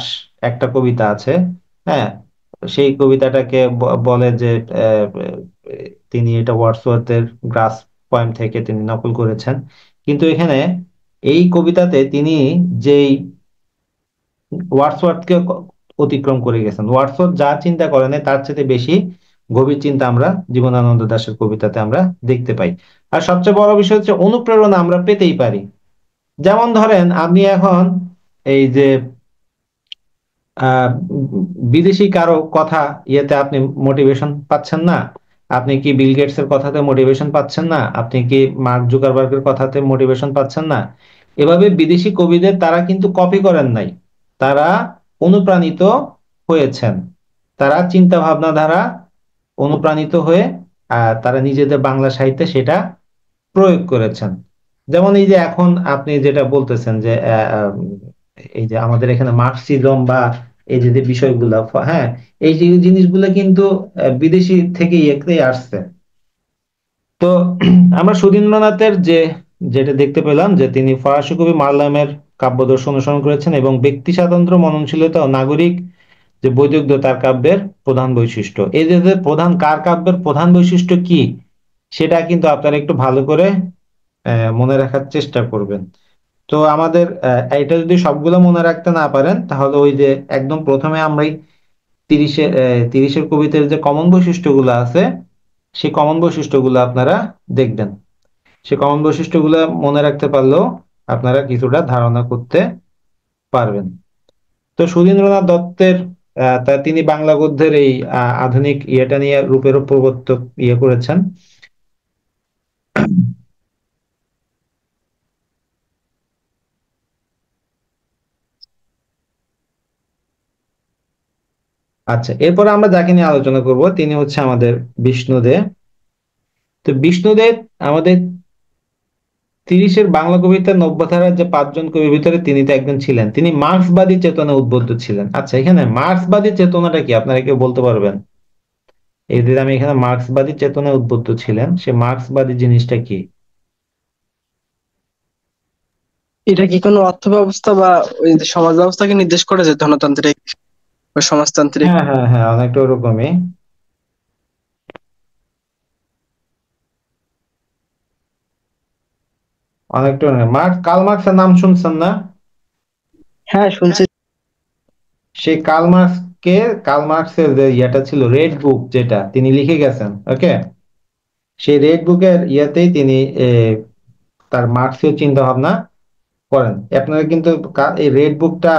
একটা কবিতা আছে, হ্যাঁ, সেই কবিতাটাকে বলে যে আহ, তিনি এটা ওয়ার্ডসওয়ার্থের গ্রাস পয়েম থেকে তিনি নকল করেছেন। কিন্তু এখানে এই কবিতাতে তিনি যেই ওয়ার্ডসওয়ার্থকে অতিক্রম করে গেছেন, ওয়ার্ডসওয়ার্থ যা চিন্তা করেন তার চেয়ে বেশি গভীর চিন্তা আমরা জীবনানন্দ দাশের কবিতাতে আমরা দেখতে পাই। আর সবচেয়ে বড় বিষয় হচ্ছে অনুপ্রেরণা আমরা পেতেই পারি। যেমন ধরেন আপনি এখন এই যে আহ বিদেশি কারো কথা ইয়েতে আপনি মোটিভেশন পাচ্ছেন না, আপনি কি বিল গেটস এর কথাতে মোটিভেশন পাচ্ছেন না, আপনি কি মার্ক জুকারবার্গের কথাতে মোটিভেশন পাচ্ছেন না। এভাবে বিদেশি কবিদের তারা কিন্তু কপি করেন নাই, তারা অনুপ্রাণিত হয়েছেন, তারা চিন্তা ভাবনা দ্বারা অনুপ্রাণিত হয়ে তারা নিজেদের বাংলা সাহিত্যে সেটা প্রয়োগ করেছেন। যেমন এই যে এখন আপনি যেটা বলতেছেন যে এই যে আমাদের এখানে মার্কসিজম বা এই যে বিষয়গুলো, হ্যাঁ, এই যে জিনিসগুলো কিন্তু বিদেশি থেকে আসছে। তো আমরা সুধীন্দ্রনাথের যেটা দেখতে পেলাম যে তিনি ফরাসি কবি মারলামের কাব্যদর্শ অনুসরণ করেছেন এবং ব্যক্তি স্বাতন্ত্র্য, মননশীলতা ও নাগরিক যে বৈদগ্ধ্য তার কাব্যের প্রধান বৈশিষ্ট্য। এই যে কার কাব্যের প্রধান বৈশিষ্ট্য কি, সেটা কিন্তু আপনারা একটু ভালো করে মনে রাখার চেষ্টা করবেন। তো আমাদের এটা যদি সবগুলো মনে রাখতে না পারেন, তাহলে ওই যে একদম প্রথমে আমরাই তিরিশের কবিতার যে কমন বৈশিষ্ট্যগুলো আছে, সেই কমন বৈশিষ্ট্যগুলো আপনারা দেখবেন। সেই কমন বৈশিষ্ট্যগুলো মনে রাখতে পারলেও আপনারা কিছুটা ধারণা করতে পারবেন। তো সুধীন্দ্রনাথ দত্তের তিনি বাংলা গদ্যের এই আধুনিক ইয়েটা নিয়ে রূপের প্রবর্তক করেছেন। আচ্ছা, এরপর আমরা যাকে নিয়ে আলোচনা করব তিনি হচ্ছে আমাদের বিষ্ণুদে। তো বিষ্ণুদে আমাদের তিরিশের বাংলা কবিতার নব্যধারার যে 5 জন কবির ভিতরে তিনি তো একজন ছিলেন। তিনি মার্ক্সবাদী চেতনা উদ্বুদ্ধ ছিলেন। আচ্ছা, এখানে মার্ক্সবাদী চেতনাটা কি আপনারা কেউ বলতে পারবেন? এই যে আমি এখানে মার্ক্সবাদী চেতনা উদ্বুদ্ধ ছিলেন, সে মার্ক্সবাদী জিনিসটা কি? এটা কি কোনো অর্থ ব্যবস্থা বা ওই যে সমাজ ব্যবস্থাকে নির্দেশ করে, যে ধনতান্ত্রিক বা সমাজতান্ত্রিক? হ্যাঁ হ্যাঁ হ্যাঁ, অনেকটা ওরকমই। অনেকটা কার্ল মার্কসের নাম শুনছেন না? হ্যাঁ, শুনছি। সেই কার্ল মার্কসের যে ইয়েটা ছিল রেড বুক, যেটা তিনি লিখে গেছেন, ওকে, সেই রেড বুকের ইয়েতেই তিনি তার মার্কসীয় চিন্তা ভাবনা করেন। আপনারা কিন্তু এই রেড বুকটা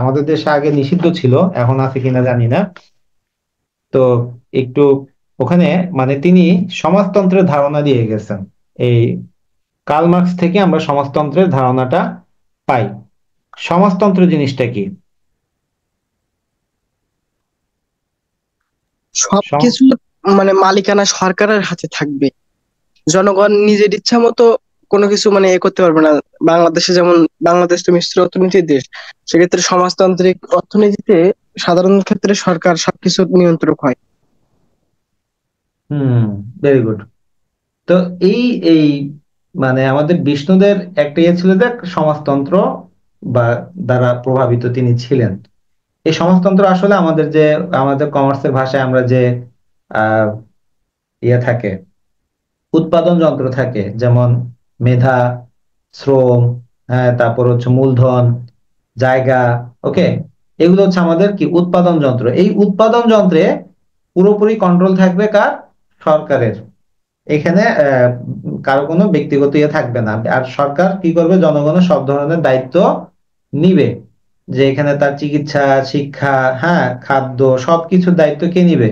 আমাদের দেশে আগে নিষিদ্ধ ছিল, এখন আছে কিনা জানি না। তো একটু ওখানে মানে তিনি সমাজতন্ত্রের ধারণা দিয়ে গেছেন। এই কার্ল মার্কস থেকে আমরা সমাজতন্ত্রের ধারণাটা পাই। সমাজতন্ত্র জিনিসটা কি? সবকিছু মানে মালিকানা সরকারের হাতে থাকবে, জনগণ নিজের ইচ্ছা মতো কোনো কিছু মানে করতে পারবে না। বাংলাদেশে যেমন, বাংলাদেশ তো মিশ্র অর্থনীতির দেশ, সেক্ষেত্রে সমাজতান্ত্রিক অর্থনীতিতে সাধারণ ক্ষেত্রে সরকার সবকিছু নিয়ন্ত্রক হয়। Very good. তো এই এই মানে আমাদের বিষ্ণুদের একটা ইয়ে ছিল যে সমাজতন্ত্র বা দ্বারা প্রভাবিত তিনি ছিলেন। এই সমাজতন্ত্র আসলে আমাদের কমার্সের ভাষায় আমরা যে আহ ইয়ে থাকে, উৎপাদন যন্ত্র থাকে, যেমন মেধা, শ্রম, হ্যাঁ, তারপর হচ্ছে মূলধন, জায়গা, ওকে, এগুলো হচ্ছে আমাদের কি উৎপাদন যন্ত্র। এই উৎপাদন যন্ত্রে পুরোপুরি কন্ট্রোল থাকবে কার? সরকারের। এখানে কারো কোনো ব্যক্তিগত ইয়ে থাকবে না, আর সরকার কি করবে, জনগণের সব ধরনের দায়িত্ব নিবে, যে এখানে তার চিকিৎসা, শিক্ষা, হ্যাঁ, খাদ্য, সবকিছুর দায়িত্ব কে নিবে?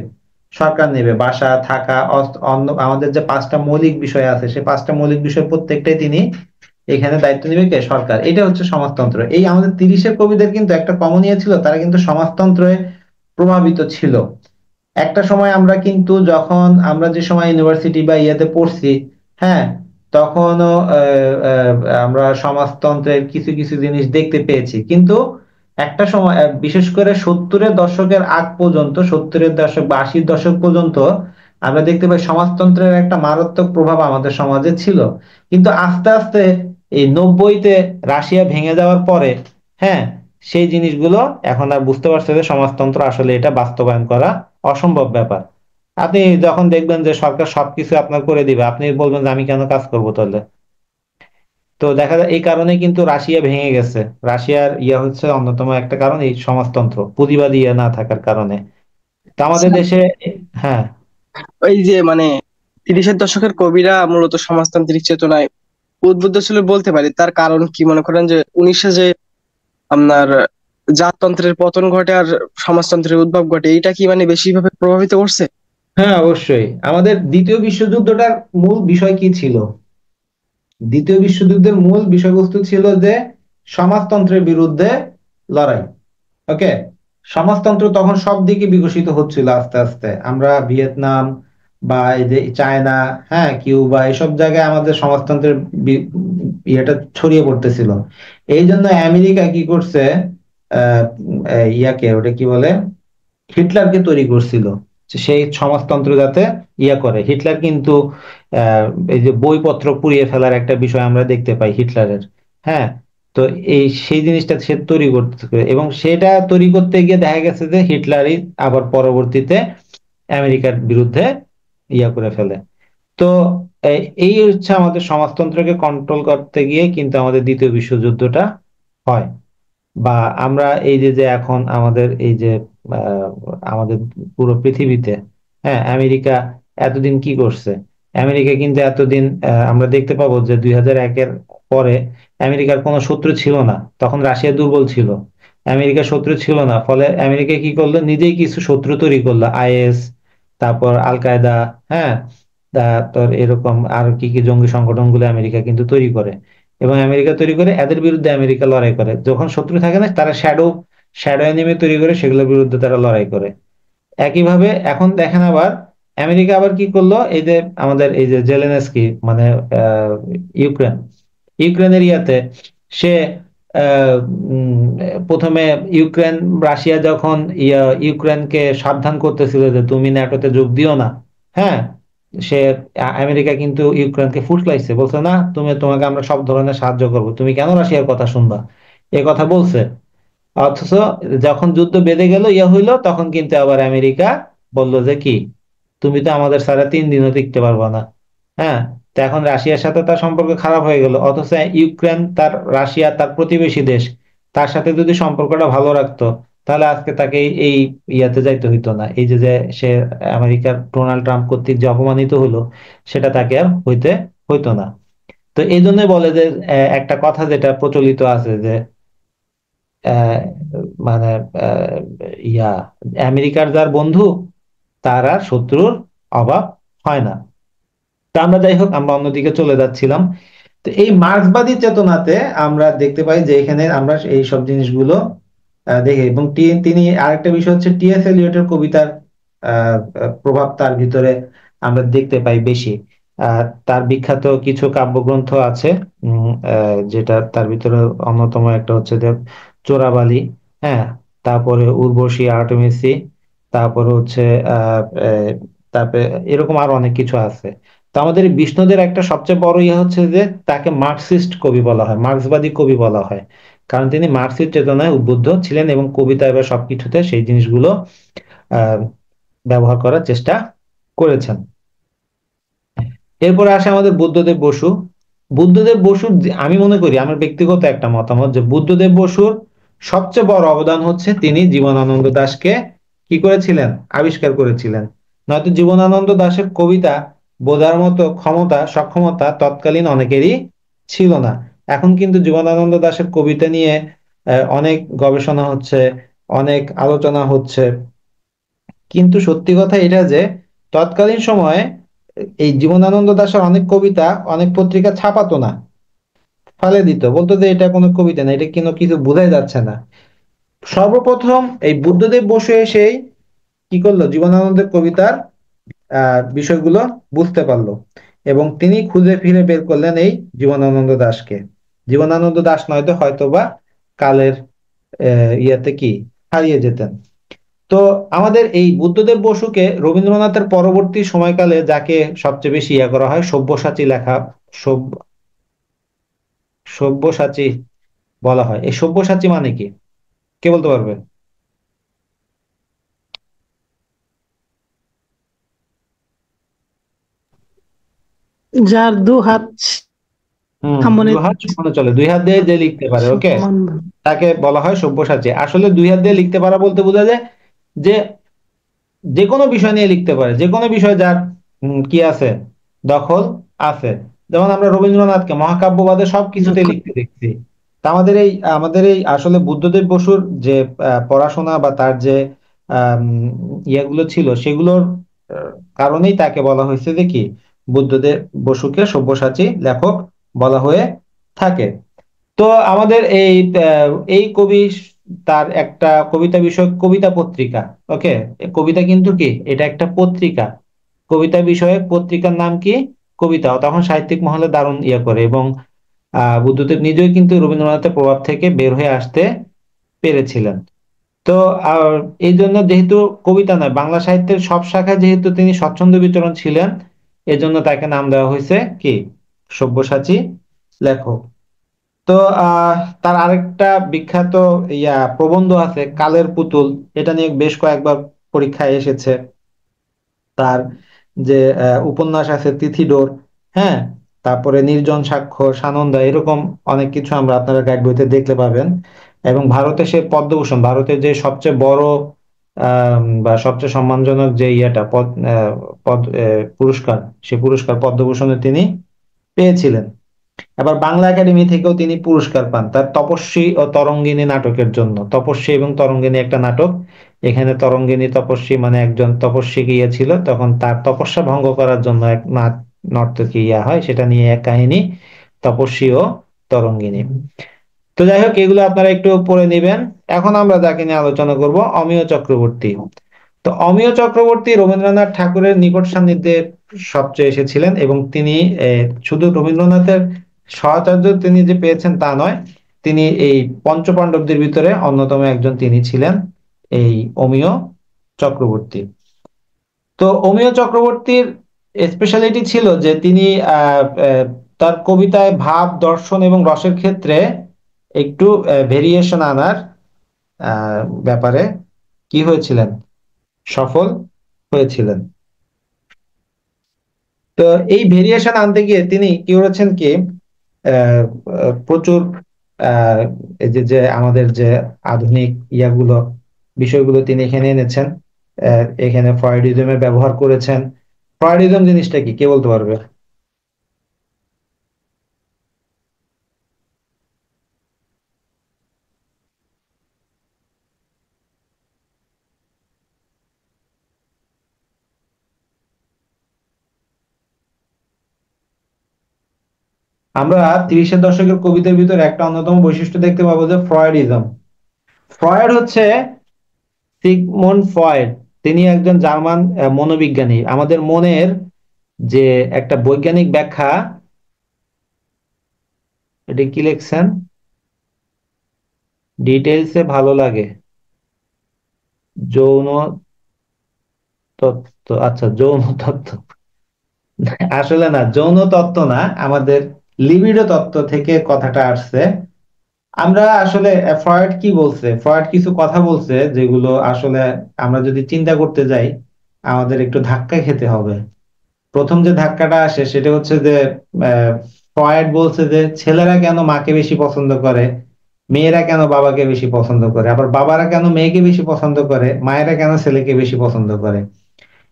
সরকার নেবে। বাসা, থাকা, অন্য আমাদের যে 5টা মৌলিক বিষয় আছে, সেই 5টা মৌলিক বিষয় প্রত্যেকটাই তিনি এখানে দায়িত্ব নিবে কে? সরকার। এটা হচ্ছে সমাজতন্ত্র। এই আমাদের 30-এর কবিদের কিন্তু একটা কমন ইয়ে ছিল, তারা কিন্তু সমাজতন্ত্রে প্রভাবিত ছিল। একটা সময় আমরা কিন্তু, যখন আমরা যে সময় ইউনিভার্সিটি বা ইয়েতে পড়ছি, হ্যাঁ, তখনও আমরা সমাজতন্ত্রের কিছু কিছু জিনিস দেখতে পেয়েছি, কিন্তু একটা সময় বিশেষ করে 70-এর দশকের আগ পর্যন্ত, 70-এর দশক বা 80-র দশক পর্যন্ত আমরা দেখতে পাই সমাজতন্ত্রের একটা মারাত্মক প্রভাব আমাদের সমাজে ছিল। কিন্তু আস্তে আস্তে এই 90-তে রাশিয়া ভেঙে যাওয়ার পরে, হ্যাঁ, সেই জিনিসগুলো এখন আর বুঝতে পারছে যে সমাজতন্ত্র আসলে এটা বাস্তবায়ন করা অসম্ভব ব্যাপার। আপনি যখন দেখবেন যে সরকার সবকিছু আপনার করে দিবে, আপনি বলবেন যে আমি কেন কাজ করবো তাহলে? তো দেখা যায় এই কারণে কিন্তু রাশিয়া ভেঙে গেছে। রাশিয়ার ইয়া হচ্ছে অন্যতম একটা কারণ, এই সমাজতন্ত্র, পুঁজিবাদী ইয়ে না থাকার কারণে। তো আমাদের স্যার, দেশে, হ্যাঁ, ওই যে মানে 30-এর দশকের কবিরা মূলত সমাজতান্ত্রিক চেতনায় উদ্বুদ্ধ ছিল বলতে পারি। তার কারণ কি মনে করেন যে 1900 যে আপনার জাততন্ত্রের পতন ঘটে আর সমাজতন্ত্রের উদ্ভব ঘটে, এটা কি মানে বেশিভাবে প্রভাবিত করছে? হ্যাঁ, অবশ্যই। আমাদের দ্বিতীয় বিশ্বযুদ্ধটার মূল বিষয় কি ছিল? দ্বিতীয় বিশ্বযুদ্ধের মূল বিষয়বস্তু ছিল যে সমাজতন্ত্রের বিরুদ্ধে লড়াই। ওকে, সমাজতন্ত্র তখন সব দিকে বিকশিত হচ্ছিল আস্তে আস্তে। আমরা ভিয়েতনাম বা এই যে চায়না, হ্যাঁ, কিউবা, এসব জায়গায় আমাদের সমাজতন্ত্রের ইয়েটা ছড়িয়ে পড়তেছিল। এই জন্য আমেরিকা কি করছে, আহ ইয়াকে, ওটা কি বলে, হিটলারকে তৈরি করছিল, যে সেই সমাজতন্ত্র যাতে ইয়া করে। হিটলার কিন্তু এই যে বইপত্র পুড়িয়ে ফেলার একটা বিষয় আমরা দেখতে পাই হিটলারের। হ্যাঁ, তো এই সেই জিনিসটা সে তৈরি করতে, এবং সেটা তৈরি করতে গিয়ে দেখা গেছে যে হিটলারই আবার পরবর্তীতে আমেরিকার বিরুদ্ধে ইয়া করে ফেলে। তো এই হচ্ছে আমাদের সমাজতন্ত্রকে কন্ট্রোল করতে গিয়ে কিন্তু আমাদের দ্বিতীয় বিশ্বযুদ্ধটা হয়। বা আমরা এই যে যে এখন আমাদের এই যে আহ, আমাদের পুরো পৃথিবীতে, হ্যাঁ, আমেরিকা এতদিন কি করছে? আমেরিকা কিন্তু এতদিন আমরা দেখতে পাবো যে 2001-এর পরে আমেরিকার কোনো শত্রু ছিল না। তখন রাশিয়া দুর্বল ছিল, আমেরিকার শত্রু ছিল না। ফলে আমেরিকা কি করলো, নিজেই কিছু শত্রু তৈরি করলো, আইএস, তারপর আল কায়দা, হ্যাঁ, তারপর এরকম আর কি কি জঙ্গি সংগঠনগুলো আমেরিকা কিন্তু তৈরি করে। এবং আমেরিকা তৈরি করে, এদের বিরুদ্ধে আমেরিকা লড়াই করে। যখন শত্রু থাকে না, তারা শ্যাডো শ্যাডো এনিমি তৈরি করে, সেগুলোর বিরুদ্ধে তারা লড়াই করে। একইভাবে এখন দেখেন আবার আমেরিকা আবার কি করলো, এই যে আমাদের এই যে জেলেনস্কি, মানে আহ, ইউক্রেন, ইউক্রেনের ইয়াতে সে আহ, উম, প্রথমে ইউক্রেন, রাশিয়া যখন ইউক্রেনকে সাবধান করতেছিল যে তুমি ন্যাটোতে যোগ দিও না, হ্যাঁ, সে আমেরিকা কিন্তু ইউক্রেনকে ফুসলাইছে, বলছে না, তোমাকে আমরা সব ধরনের সাহায্য করবো, তুমি কেন রাশিয়ার কথা শুনবা, এ কথা বলছে। অথচ যখন যুদ্ধ বেঁধে গেল, ইয়া হইলো, তখন কিন্তু আবার আমেরিকা বলল যে কি, তুমি তো আমাদের ছাড়া 3 দিনও টিকতে পারবে না। হ্যাঁ, তো এখন রাশিয়ার সাথে তার সম্পর্ক খারাপ হয়ে গেল। অথচ ইউক্রেন, তার রাশিয়া তার প্রতিবেশী দেশ, তার সাথে যদি সম্পর্কটা ভালো রাখতো, তাহলে আজকে তাকে এই ইয়াতে যাইতে হইতো না। এই যে যে সে আমেরিকার ডোনাল্ড ট্রাম্প কর্তৃক যে অপমানিত হলো, সেটা তাকে আর হইতো না। তো এই জন্য বলে যে একটা কথা যেটা প্রচলিত আছে যে আহ, মানে আহ, ইয়া আমেরিকার যার বন্ধু, তার আর শত্রুর অভাব হয় না। তা আমরা যাই হোক, আমরা অন্যদিকে চলে যাচ্ছিলাম। তো এই মার্ক্সবাদী চেতনাতে আমরা দেখতে পাই যে এখানে আমরা এই সব জিনিসগুলো দেখি। এবং তিনি আরেকটা বিষয় হচ্ছে টিএস এলিয়টের কবিতার প্রভাব তার ভিতরে আমরা দেখতে পাই বেশি। তার বিখ্যাত কিছু কাব্যগ্রন্থ আছে, যেটা তার ভিতরে অন্যতম একটা হচ্ছে যে চোরাবালি, হ্যাঁ, তারপরে উর্বশী আর্টেমিসি, তারপরে হচ্ছে আহ আহ, তারপরে এরকম আরো অনেক কিছু আছে। তো আমাদের এই বিষ্ণুদের একটা সবচেয়ে বড় ইয়ে হচ্ছে যে তাকে মার্কসিস্ট কবি বলা হয়, মার্ক্সবাদী কবি বলা হয়, কারণ তিনি মার্কসিস্ট চেতনায় উদ্বুদ্ধ ছিলেন এবং কবিতায় বা সবকিছুতে সেই জিনিসগুলো আহ ব্যবহার করার চেষ্টা করেছেন। এরপরে আসে আমাদের বুদ্ধদেব বসু। বুদ্ধদেব বসুর আমি মনে করি, আমার ব্যক্তিগত একটা মতামত, যে বুদ্ধদেব বসুর সবচেয়ে বড় অবদান হচ্ছে তিনি জীবনানন্দ দাশকে কি করেছিলেন, আবিষ্কার করেছিলেন। নয়তো জীবনানন্দ দাশের কবিতা বোঝার মতো সক্ষমতা তৎকালীন অনেকেরই ছিল না। এখন কিন্তু জীবনানন্দ দাশের কবিতা নিয়ে অনেক গবেষণা হচ্ছে, অনেক আলোচনা হচ্ছে। কিন্তু সত্যি কথা এটা যে তৎকালীন সময়ে এই জীবনানন্দ দাশের অনেক কবিতা অনেক পত্রিকা ছাপাতো না, ফেলে দিত, বলতো যে এটা কোনো কবিতা না, এটা কোনো কিছু বোঝাই যাচ্ছে না। সর্বপ্রথম এই বুদ্ধদেব বসু এসেই কি করলো, জীবনানন্দের কবিতার বিষয়গুলো বুঝতে পারলো এবং তিনি খুঁজে ফিরে বের করলেন এই জীবনানন্দ দাশকে। জীবনানন্দ দাশ নয়তো হয়তোবা কালের ইয়াতে কি হারিয়ে যেতেন। তো আমাদের এই বুদ্ধদেব বসুকে রবীন্দ্রনাথের পরবর্তী সময়কালে যাকে সবচেয়ে বেশি ইয়া করা হয়, সব্যসাচী লেখা, সব্য সব্যসাচী বলা হয়। এই সব্যসাচী মানে কি, কে বলতে পারবে? যার দু হাত সামনে, দুই হাত সমানে চলে, দুই হাত দিয়ে যে লিখতে পারে, ওকে, সমান। তাকে বলা হয় সব্যসাচী। আসলে দুই হাত দিয়ে লিখতে পারা বলতে বোঝা যায় যে যে কোনো বিষয় নিয়ে লিখতে পারে, যে কোনো বিষয় যার কি আছে, দখল আছে। যেমন আমরা রবীন্দ্রনাথকে মহাকাব্যবাদে সবকিছুতে লিখতে দেখছি। তা আমাদের এই আসলে বুদ্ধদেব বসুর যে পড়াশোনা বা তার যে আম, ইয়েগুলো ছিল সেগুলোর আহ, কারণেই তাকে বলা হয়েছে যে কি, বুদ্ধদেব বসুকে সব্যসাচী লেখক বলা হয়ে থাকে। তো আমাদের এই কবি, তার একটা কবিতা বিষয়ক কবিতা পত্রিকা, ওকে, কবিতা কিন্তু কি, এটা একটা পত্রিকা, কবিতা বিষয়ক পত্রিকার নাম কি, কবিতা। তখন সাহিত্যিক মহলে দারুণ ইয়ে করে এবং বুদ্ধদেব নিজেই কিন্তু রবীন্দ্রনাথের প্রভাব থেকে বের হয়ে আসতে পেরেছিলেন। তো আর এই জন্য যেহেতু কবিতা নয়, বাংলা সাহিত্যের সব শাখায় যেহেতু তিনি স্বচ্ছন্দ বিচরণ ছিলেন, এজন্য তাকে নাম দেওয়া হয়েছে কি, সব্যসাচী লেখক। তো তার আরেকটা বিখ্যাত প্রবন্ধ আছে, কালের পুতুল। এটা নিয়ে বেশ কয়েকবার পরীক্ষায় এসেছে। তার যে উপন্যাস আছে তিথিডোর, হ্যাঁ, তারপরে নির্জন স্বাক্ষর, সানন্দা, এরকম অনেক কিছু আমরা আপনারা গাইড বইতে দেখতে পাবেন। এবং ভারতে সে পদ্মভূষণ, ভারতের যে সবচেয়ে বড় বা সবচেয়ে সম্মানজনক যে পুরস্কার, সে পুরস্কার পদ্মভূষণে তিনি পেয়েছিলেন। আবার বাংলা একাডেমি থেকেও তিনি পুরস্কার পান তার তপস্বী ও তরঙ্গিনী নাটকের জন্য। তপস্বী এবং তরঙ্গিনী একটা নাটক, এখানে তরঙ্গিনী তপস্বী মানে একজন তপস্বী গিয়েছিল, তখন তার তপস্যা ভঙ্গ করার জন্য এক নর্তকী হয়, সেটা নিয়ে এক কাহিনী, তপস্বী ও তরঙ্গিনী। তো যাই হোক, এগুলো আপনারা একটু পড়ে নেবেন। এখন আমরা যাকে নিয়ে আলোচনা করব, অমিয় চক্রবর্তী। তো অমিয় চক্রবর্তী রবীন্দ্রনাথ ঠাকুরের নিকট সান্নিধ্যে সবচেয়ে এসেছিলেন এবং তিনি শুধু রবীন্দ্রনাথের সহচর্য তিনি যে পেয়েছেন তা নয়, তিনি এই পঞ্চপাণ্ডবদের ভিতরে অন্যতম একজন তিনি ছিলেন, এই অমিয় চক্রবর্তী। তো অমিয় চক্রবর্তীর স্পেশালিটি ছিল যে তিনি তার কবিতায় ভাব, দর্শন এবং রসের ক্ষেত্রে একটু ভেরিয়েশন আনার ব্যাপারে কি হয়েছিলেন, সফল হয়েছিলেন। তো এই ভেরিয়েশন আনতে গিয়ে তিনি কি করেছেন কি, আহ, প্রচুর এই যে যে আমাদের যে আধুনিক বিষয়গুলো তিনি এখানে এনেছেন। এখানে ফ্রয়েডিজমের ব্যবহার করেছেন। ফ্রয়েডিজম জিনিসটা কি, কে বলতে পারবে? আমরা 30-এর দশকের কবিদের ভিতরে একটা অন্যতম বৈশিষ্ট্য দেখতে পাবো যে ফ্রয়েডিজম। ফ্রয়েড হচ্ছে সিগমুন্ড ফ্রয়েড, তিনি একজন জার্মান মনোবিজ্ঞানী। আমাদের মনের যে একটা বৈজ্ঞানিক ব্যাখ্যা, এটা কি লিখছেন, ডিটেলসে ভালো লাগে, যৌন তত্ত্ব, আচ্ছা যৌন তত্ত্ব, আসলে না, যৌন তত্ত্ব না, আমাদের লিবিডো তত্ত্ব থেকে কথাটা আসছে। আমরা আসলে ফ্রয়েড কি বলছে, ফ্রয়েড কিছু কথা বলছে যেগুলো আসলে আমরা যদি চিন্তা করতে যাই আমাদের একটু ধাক্কা খেতে হবে। প্রথম যে ধাক্কাটা আসে সেটা হচ্ছে যে আহ, ফ্রয়েড বলছে যে ছেলেরা কেন মাকে বেশি পছন্দ করে, মেয়েরা কেন বাবাকে বেশি পছন্দ করে, আবার বাবারা কেন মেয়েকে বেশি পছন্দ করে, মায়েরা কেন ছেলেকে বেশি পছন্দ করে।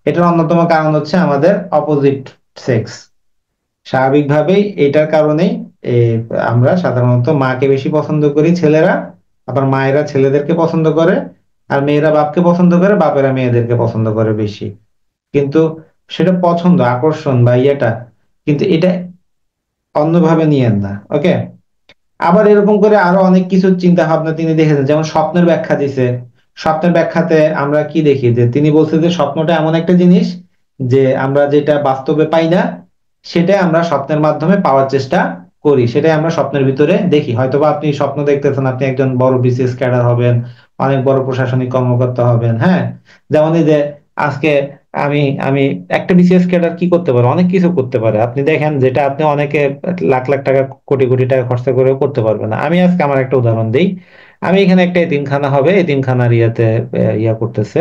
এটার অন্যতম কারণ হচ্ছে আমাদের অপোজিট সেক্স। স্বাভাবিকভাবেই এটার কারণেই এ, আমরা সাধারণত মাকে বেশি পছন্দ করি ছেলেরা, আবার মায়েরা ছেলেদেরকে পছন্দ করে, আর মেয়েরা বাপকে পছন্দ করে, বাপেরা মেয়েদেরকে পছন্দ করে বেশি। কিন্তু সেটা পছন্দ, আকর্ষণ বা ইয়েটা, কিন্তু এটা অন্যভাবে নিয়েন না, ওকে? আবার এরকম করে আরো অনেক কিছু চিন্তা ভাবনা তিনি দেখেছেন, যেমন স্বপ্নের ব্যাখ্যা দিছে। স্বপ্নের ব্যাখ্যাতে আমরা কি দেখি, যে তিনি বলছে যে স্বপ্নটা এমন একটা জিনিস যে আমরা যেটা বাস্তবে পাই না, সেটাই আমরা স্বপ্নের মাধ্যমে পাওয়ার চেষ্টা করি, সেটাই আমরা স্বপ্নের ভিতরে দেখি। হয়তোবা আপনি স্বপ্ন দেখতেছেন আপনি একজন বড় বিসিএস ক্যাডার হবেন, অনেক বড় প্রশাসনিক কর্মকর্তা হবেন, হ্যাঁ? যেমন এই যে আজকে আমি আমি একটা বিসিএস ক্যাডার কি করতে পারে, অনেক কিছু করতে পারে। আপনি দেখেন যেটা আপনি অনেকে লাখ লাখ টাকা কোটি কোটি টাকা খরচা করেও করতে পারবে না। আমি আজকে আমার একটা উদাহরণ দিই। আমি এখানে একটা এতিমখানা হবে, এতিমখানার ইয়াতে ইয়া করতেছে।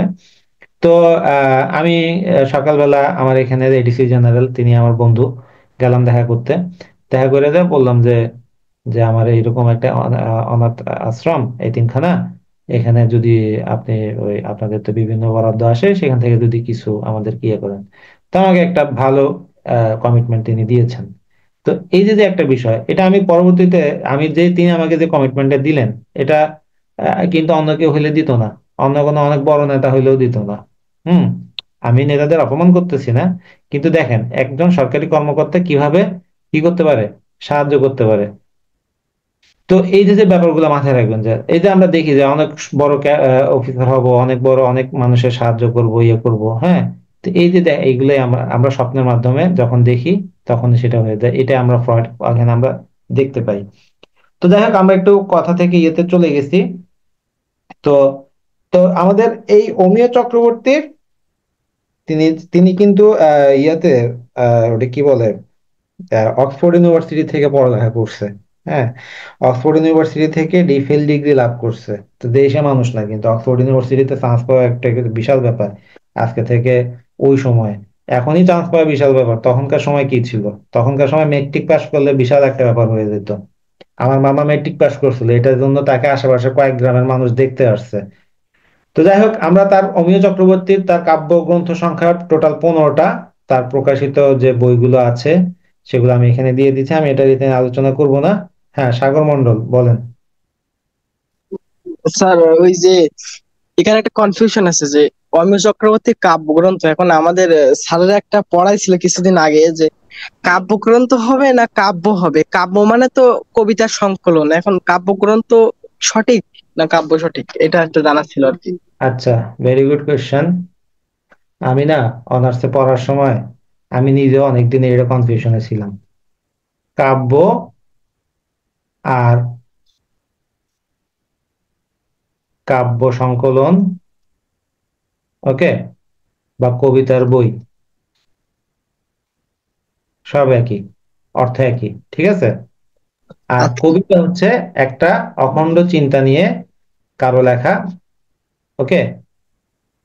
তো আমি সকালবেলা আমার এখানে এডিসি জেনারেল, তিনি আমার বন্ধু, গেলাম দেখা করতে। দেখা করে বললাম যে যে আমার এইরকম একটা অনাথ আশ্রম, এতিমখানা, এখানে যদি আপনি ওই আপনাদের তো বিভিন্ন বরাদ্দ আসে, সেখান থেকে যদি কিছু আমাদের ইয়ে করেন। তো আমাকে একটা ভালো কমিটমেন্ট তিনি দিয়েছেন। তো এই যে যে একটা বিষয়, এটা আমি পরবর্তীতে, আমি যে তিনি আমাকে যে কমিটমেন্টটা দিলেন, এটা কিন্তু অন্য কেউ হইলে দিত না, অন্য কোনো অনেক বড় নেতা হইলেও দিত না। হুম। আমি নেতাদের অপমান করতেছি না, কিন্তু দেখেন একজন সরকারি কর্মকর্তা কিভাবে কি করতে পারে, সাহায্য করতে পারে। তো এই যে যে ব্যাপারগুলো মাথায় রাখবেন, যে এই যে আমরা দেখি যে অনেক বড় অফিসার হব, অনেক বড় অনেক মানুষের সাহায্য করব, ইয়ে করব, হ্যাঁ? তো এই যে এইগুলোই আমরা আমরা স্বপ্নের মাধ্যমে যখন দেখি, তখন সেটা হয়ে যায়। এটা আমরা ফ্রয়েড এখানে আমরা দেখতে পাই। তো যাই হোক, আমরা একটু কথা থেকে ইয়েতে চলে গেছি। তো তো আমাদের এই অমিয় চক্রবর্তীর, তিনি তিনি কিন্তু ইয়াতে ওটা কি বলে, অক্সফোর্ড ইউনিভার্সিটি থেকে পড়ালেখা করছে। হ্যাঁ, অক্সফোর্ড ইউনিভার্সিটি থেকে ডিফিল ডিগ্রি লাভ করছে। তো দেশে মানুষ না, কিন্তু অক্সফোর্ড ইউনিভার্সিটিতে চান্স পাওয়া একটা কিন্তু বিশাল ব্যাপার আজকে থেকে ওই সময়। এখনই চান্স পাওয়া বিশাল ব্যাপার, তখনকার সময় কি ছিল? তখনকার সময় মেট্রিক পাস করলে বিশাল একটা ব্যাপার হয়ে যেত। আমার মামা মেট্রিক পাস করছিল, এটার জন্য তাকে আশেপাশে কয়েক গ্রামের মানুষ দেখতে আসছে। তো যাই হোক, আমরা তার অমিয় চক্রবর্তীর তার কাব্যগ্রন্থ সংখ্যা টোটাল 15টা। তার প্রকাশিত যে বইগুলো আছে সেগুলো আমি এখানে দিয়ে দিচ্ছি, আমি এটা নিয়ে আলোচনা করব না। হ্যাঁ, সাগর মন্ডল বলেন। স্যার, ওই যে এখানে একটা কনফিউশন আছে যে অমিয় চক্রবর্তীর কাব্যগ্রন্থ, এখন আমাদের স্যারের একটা পড়াই ছিল কিছুদিন আগে যে কাব্যগ্রন্থ হবে না কাব্য হবে, কাব্য মানে তো কবিতার সংকলন, এখন কাব্যগ্রন্থ সঠিক না কাব্য সঠিক, এটা একটা জানা ছিল আর কি। আচ্ছা, ভেরি গুড কোয়েশ্চেন। আমি না অনার্সে পড়ার সময় আমি নিজেও অনেকদিন এরকম কনফিউশনে ছিলাম। কাব্য আর কাব্য সংকলন, ওকে, বা কবিতার বই, সব একই, অর্থ একই, ঠিক আছে? আর আচ্ছা। কবিতা হচ্ছে একটা অখণ্ড চিন্তা নিয়ে কারো লেখা, ওকে,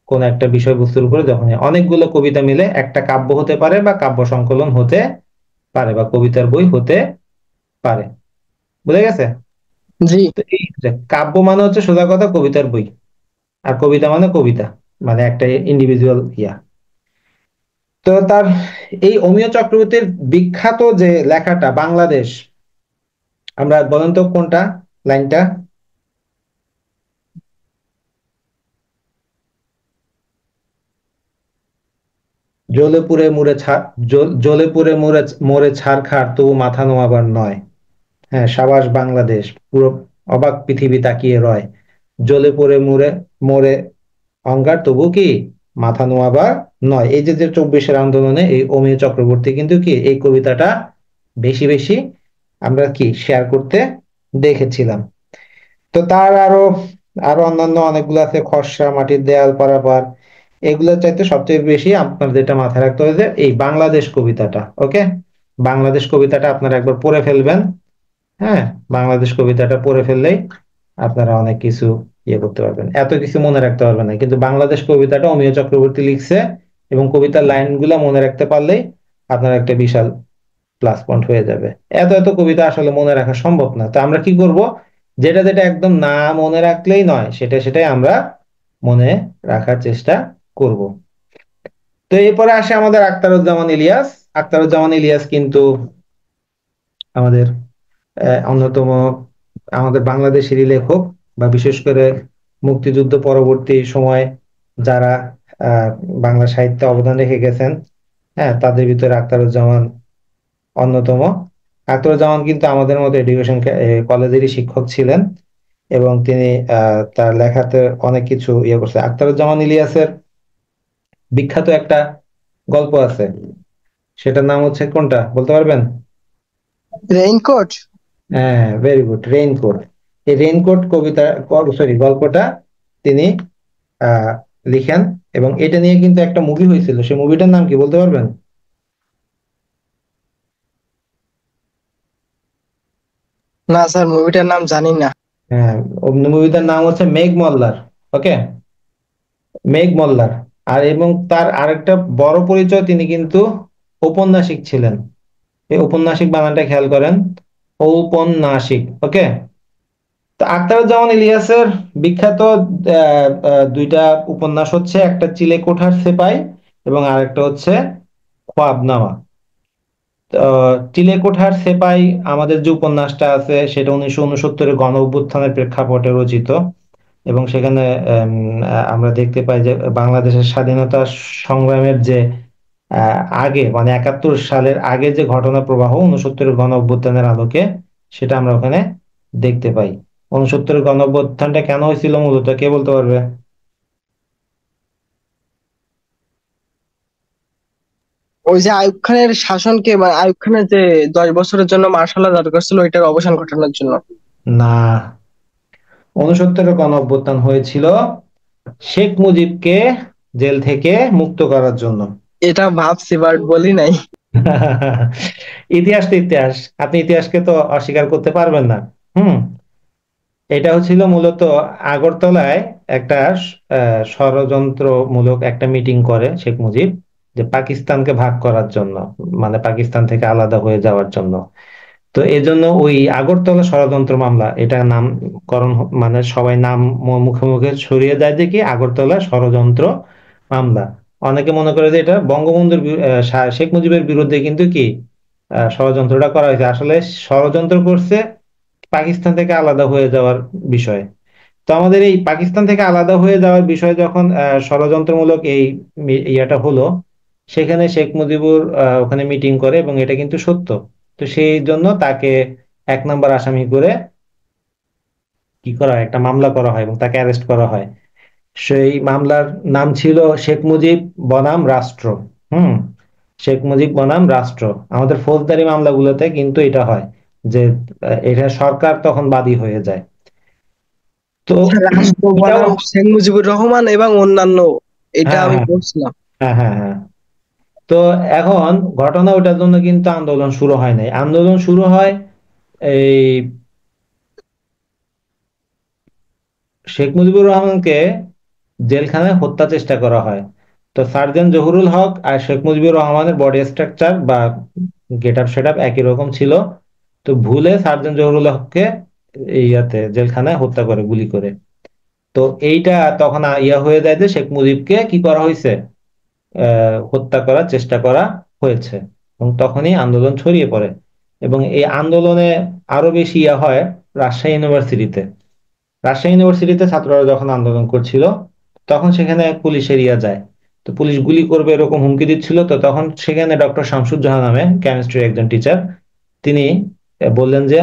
কোন একটা বিষয়বস্তুর উপরে যখন অনেকগুলো কবিতা মিলে একটা কাব্য হতে পারে, বা কাব্য সংকলন হতে পারে, বা কবিতার বই হতে পারে। বুঝে গেছে? জি। তো এই যে কাব্য মানে হচ্ছে সোজা কথা কবিতার বই, আর কবিতা মানে কবিতা, মানে একটা ইন্ডিভিজুয়াল ইয়া। তো তার এই অমিয় চক্রবর্তীর বিখ্যাত যে লেখাটা বাংলাদেশ, আমরা বলেন তো কোনটা লাইনটা? জ্বলে পুড়ে মুড়ে ছাড়, জ্বলে পুড়ে মুড়ে মরে ছারখার, তবু মাথা নোয়াবার নয়। হ্যাঁ, সাবাস বাংলাদেশ, পুরো অবাক পৃথিবী তাকিয়ে রয়। জ্বলে পুড়ে মুড়ে মরে অঙ্গার, তবু কি মাথা নোয়াবার নয়। এই যে যে 24-এর আন্দোলনে এই অমিয় চক্রবর্তী কিন্তু কি এই কবিতাটা বেশি বেশি আমরা কি শেয়ার করতে দেখেছিলাম। তো তার আরো আরো অন্যান্য অনেকগুলো আছে, খসড়া মাটির দেয়াল পারাপার, এগুলোর চাইতে সবচেয়ে বেশি আপনার যেটা মাথায় রাখতে হবে যে এই বাংলাদেশ কবিতাটা, ওকে? বাংলাদেশ কবিতাটা আপনারা একবার পড়ে ফেলবেন। হ্যাঁ, বাংলাদেশ কবিতাটা পড়ে ফেললেই আপনারা অনেক কিছু ইয়ে করতে পারবেন। এত কিছু মনে রাখতে পারবেন না, কিন্তু বাংলাদেশ কবিতাটা অমিয় চক্রবর্তী লিখছে, এবং কবিতার লাইনগুলো মনে রাখতে পারলেই আপনার একটা বিশাল প্লাস পয়েন্ট হয়ে যাবে। এত এত কবিতা আসলে মনে রাখা সম্ভব না। তো আমরা কি করব, যেটা যেটা একদম না মনে রাখলেই নয়, সেটাই আমরা মনে রাখার চেষ্টা করব। তো এরপরে আসে আমাদের আখতারুজ্জামান ইলিয়াস। আখতারুজ্জামান ইলিয়াস কিন্তু আমাদের অন্যতম আমাদের বাংলাদেশেরই লেখক, বা বিশেষ করে মুক্তিযুদ্ধ পরবর্তী সময় যারা আহ, বাংলা সাহিত্যে অবদান রেখে গেছেন, হ্যাঁ, তাদের ভিতরে আখতারুজ্জামান অন্যতম। আখতারুজ্জামান কিন্তু আমাদের মতো এডুকেশন কলেজেরই শিক্ষক ছিলেন, এবং তিনি তার লেখাতে অনেক কিছু ইয়ে করছে। আখতারুজ্জামান ইলিয়াসের বিখ্যাত একটা গল্প আছে, সেটার নাম হচ্ছে কোনটা বলতে পারবেন? রেইনকোট। হ্যাঁ, ভেরি গুড, রেইনকোট। এই রেইনকোট কবিতা, সরি, গল্পটা তিনি আহ লিখেন, এবং এটা নিয়ে কিন্তু একটা মুভি হয়েছিল। সেই মুভিটার নাম কি বলতে পারবেন? না স্যার, মুভিটার নাম জানি না। হ্যাঁ, মুভিটার নাম হচ্ছে মেঘ মল্লার। ওকে, মেঘ মল্লার। আর এবং তার আরেকটা বড় পরিচয়, তিনি কিন্তু ঔপন্যাসিক ছিলেন। এই ঔপন্যাসিক বানানটা খেয়াল করেন, ঔপন্যাসিক। ওকে। তো আখতারুজ্জামান ইলিয়াসের বিখ্যাত দুইটা উপন্যাস হচ্ছে, একটা চিলেকোঠার সেপাই এবং আরেকটা হচ্ছে খোয়াবনামা। চিলেকোঠার সেপাই আমাদের যে উপন্যাসটা আছে, সেটা 1969-এর গণ অভ্যুত্থানের প্রেক্ষাপটে রচিত, এবং সেখানে আমরা দেখতে পাই যে বাংলাদেশের স্বাধীনতা সংগ্রামের যে আগে, মানে 71 সালের আগে যে ঘটনা প্রবাহ 69-এর গণ অভ্যুত্থানের আলোকে, সেটা আমরা ওখানে দেখতে পাই। 69-এর গণ অভ্যুত্থানটা কেন হয়েছিল মূলত, কে বলতে পারবে? ওই যে আইয়ুব খানের শাসনকে, মানে আইয়ুব খানের যে 10 বছরের জন্য মার্শাল ল জারি করছিল, ওইটার অবসান ঘটানোর জন্য। না, 69-এর গণ অভ্যুত্থান হয়েছিল শেখ মুজিবকে জেল থেকে মুক্ত করার জন্য। এটা ভাবছি বাট বলি নাই। ইতিহাস তো ইতিহাস, আপনি ইতিহাসকে তো অস্বীকার করতে পারবেন না। হুম। এটা হচ্ছিল মূলত আগরতলায় একটা ষড়যন্ত্রমূলক একটা মিটিং করে শেখ মুজিব, যে পাকিস্তানকে ভাগ করার জন্য, মানে পাকিস্তান থেকে আলাদা হয়ে যাওয়ার জন্য। তো এই জন্য ওই আগরতলা ষড়যন্ত্র মামলা, এটা নামকরণ মানে সবাই নাম মুখে মুখে ছড়িয়ে যায় যে কি আগরতলা ষড়যন্ত্র মামলা। অনেকে মনে করে যে এটা বঙ্গবন্ধুর শেখ মুজিবের বিরুদ্ধে কিন্তু কি ষড়যন্ত্রটা করা হয়েছে। আসলে ষড়যন্ত্র করছে পাকিস্তান থেকে আলাদা হয়ে যাওয়ার বিষয়। তো আমাদের এই পাকিস্তান থেকে আলাদা হয়ে যাওয়ার বিষয় যখন ষড়যন্ত্রমূলক এই ইয়াটা হলো, সেখানে শেখ মুজিবুর ওখানে মিটিং করে, এবং এটা কিন্তু সত্য। তো সেই জন্য তাকে 1 নম্বর আসামি করে কি করা হয়, একটা মামলা করা হয় এবং তাকে অ্যারেস্ট করা হয়। সেই মামলার নাম ছিল শেখ মুজিব বনাম রাষ্ট্র। হুম। শেখ মুজিব বনাম রাষ্ট্র। আমাদের ফৌজদারি মামলাগুলোতে কিন্তু এটা হয় যে এটা সরকার তখন বাদী হয়ে যায়। তো আচ্ছা, রাষ্ট্র এটাও, বনাম শেখ মুজিবুর রহমান এবং অন্যান্য, এটা হ্যাঁ আমি হ্যাঁ পড়ছিলাম। হ্যাঁ হ্যাঁ হ্যাঁ। তো এখন ঘটনা ওটার জন্য কিন্তু আন্দোলন শুরু হয় নাই। আন্দোলন শুরু হয় এই শেখ মুজিবুর রহমানকে জেলখানায় হত্যা চেষ্টা করা হয়। তো সার্জেন্ট জহুরুল হক আর শেখ মুজিবুর রহমানের বডি স্ট্রাকচার বা গেট আপ সেট আপ একই রকম ছিল। তো ভুলে সার্জেন্ট জহুরুল হককে ইয়াতে জেলখানায় হত্যা করে গুলি করে। তো এইটা তখন ইয়া হয়ে যায় যে শেখ মুজিবকে কি করা হয়েছে, হত্যা করার চেষ্টা করা হয়েছে, এবং তখনই আন্দোলন ছড়িয়ে পড়ে। এবং এই আন্দোলনে আরো বেশি ইয়া হয় রাজশাহী ইউনিভার্সিটিতে। রাজশাহী ইউনিভার্সিটিতে ছাত্ররা যখন আন্দোলন করছিল, তখন সেখানে পুলিশের ইয়া যায়। তো পুলিশ গুলি করবে এরকম হুমকি দিচ্ছিল। তো তখন সেখানে ডক্টর শামসুজ্জামান নামে কেমিস্ট্রির একজন টিচার, তিনি বললেন যে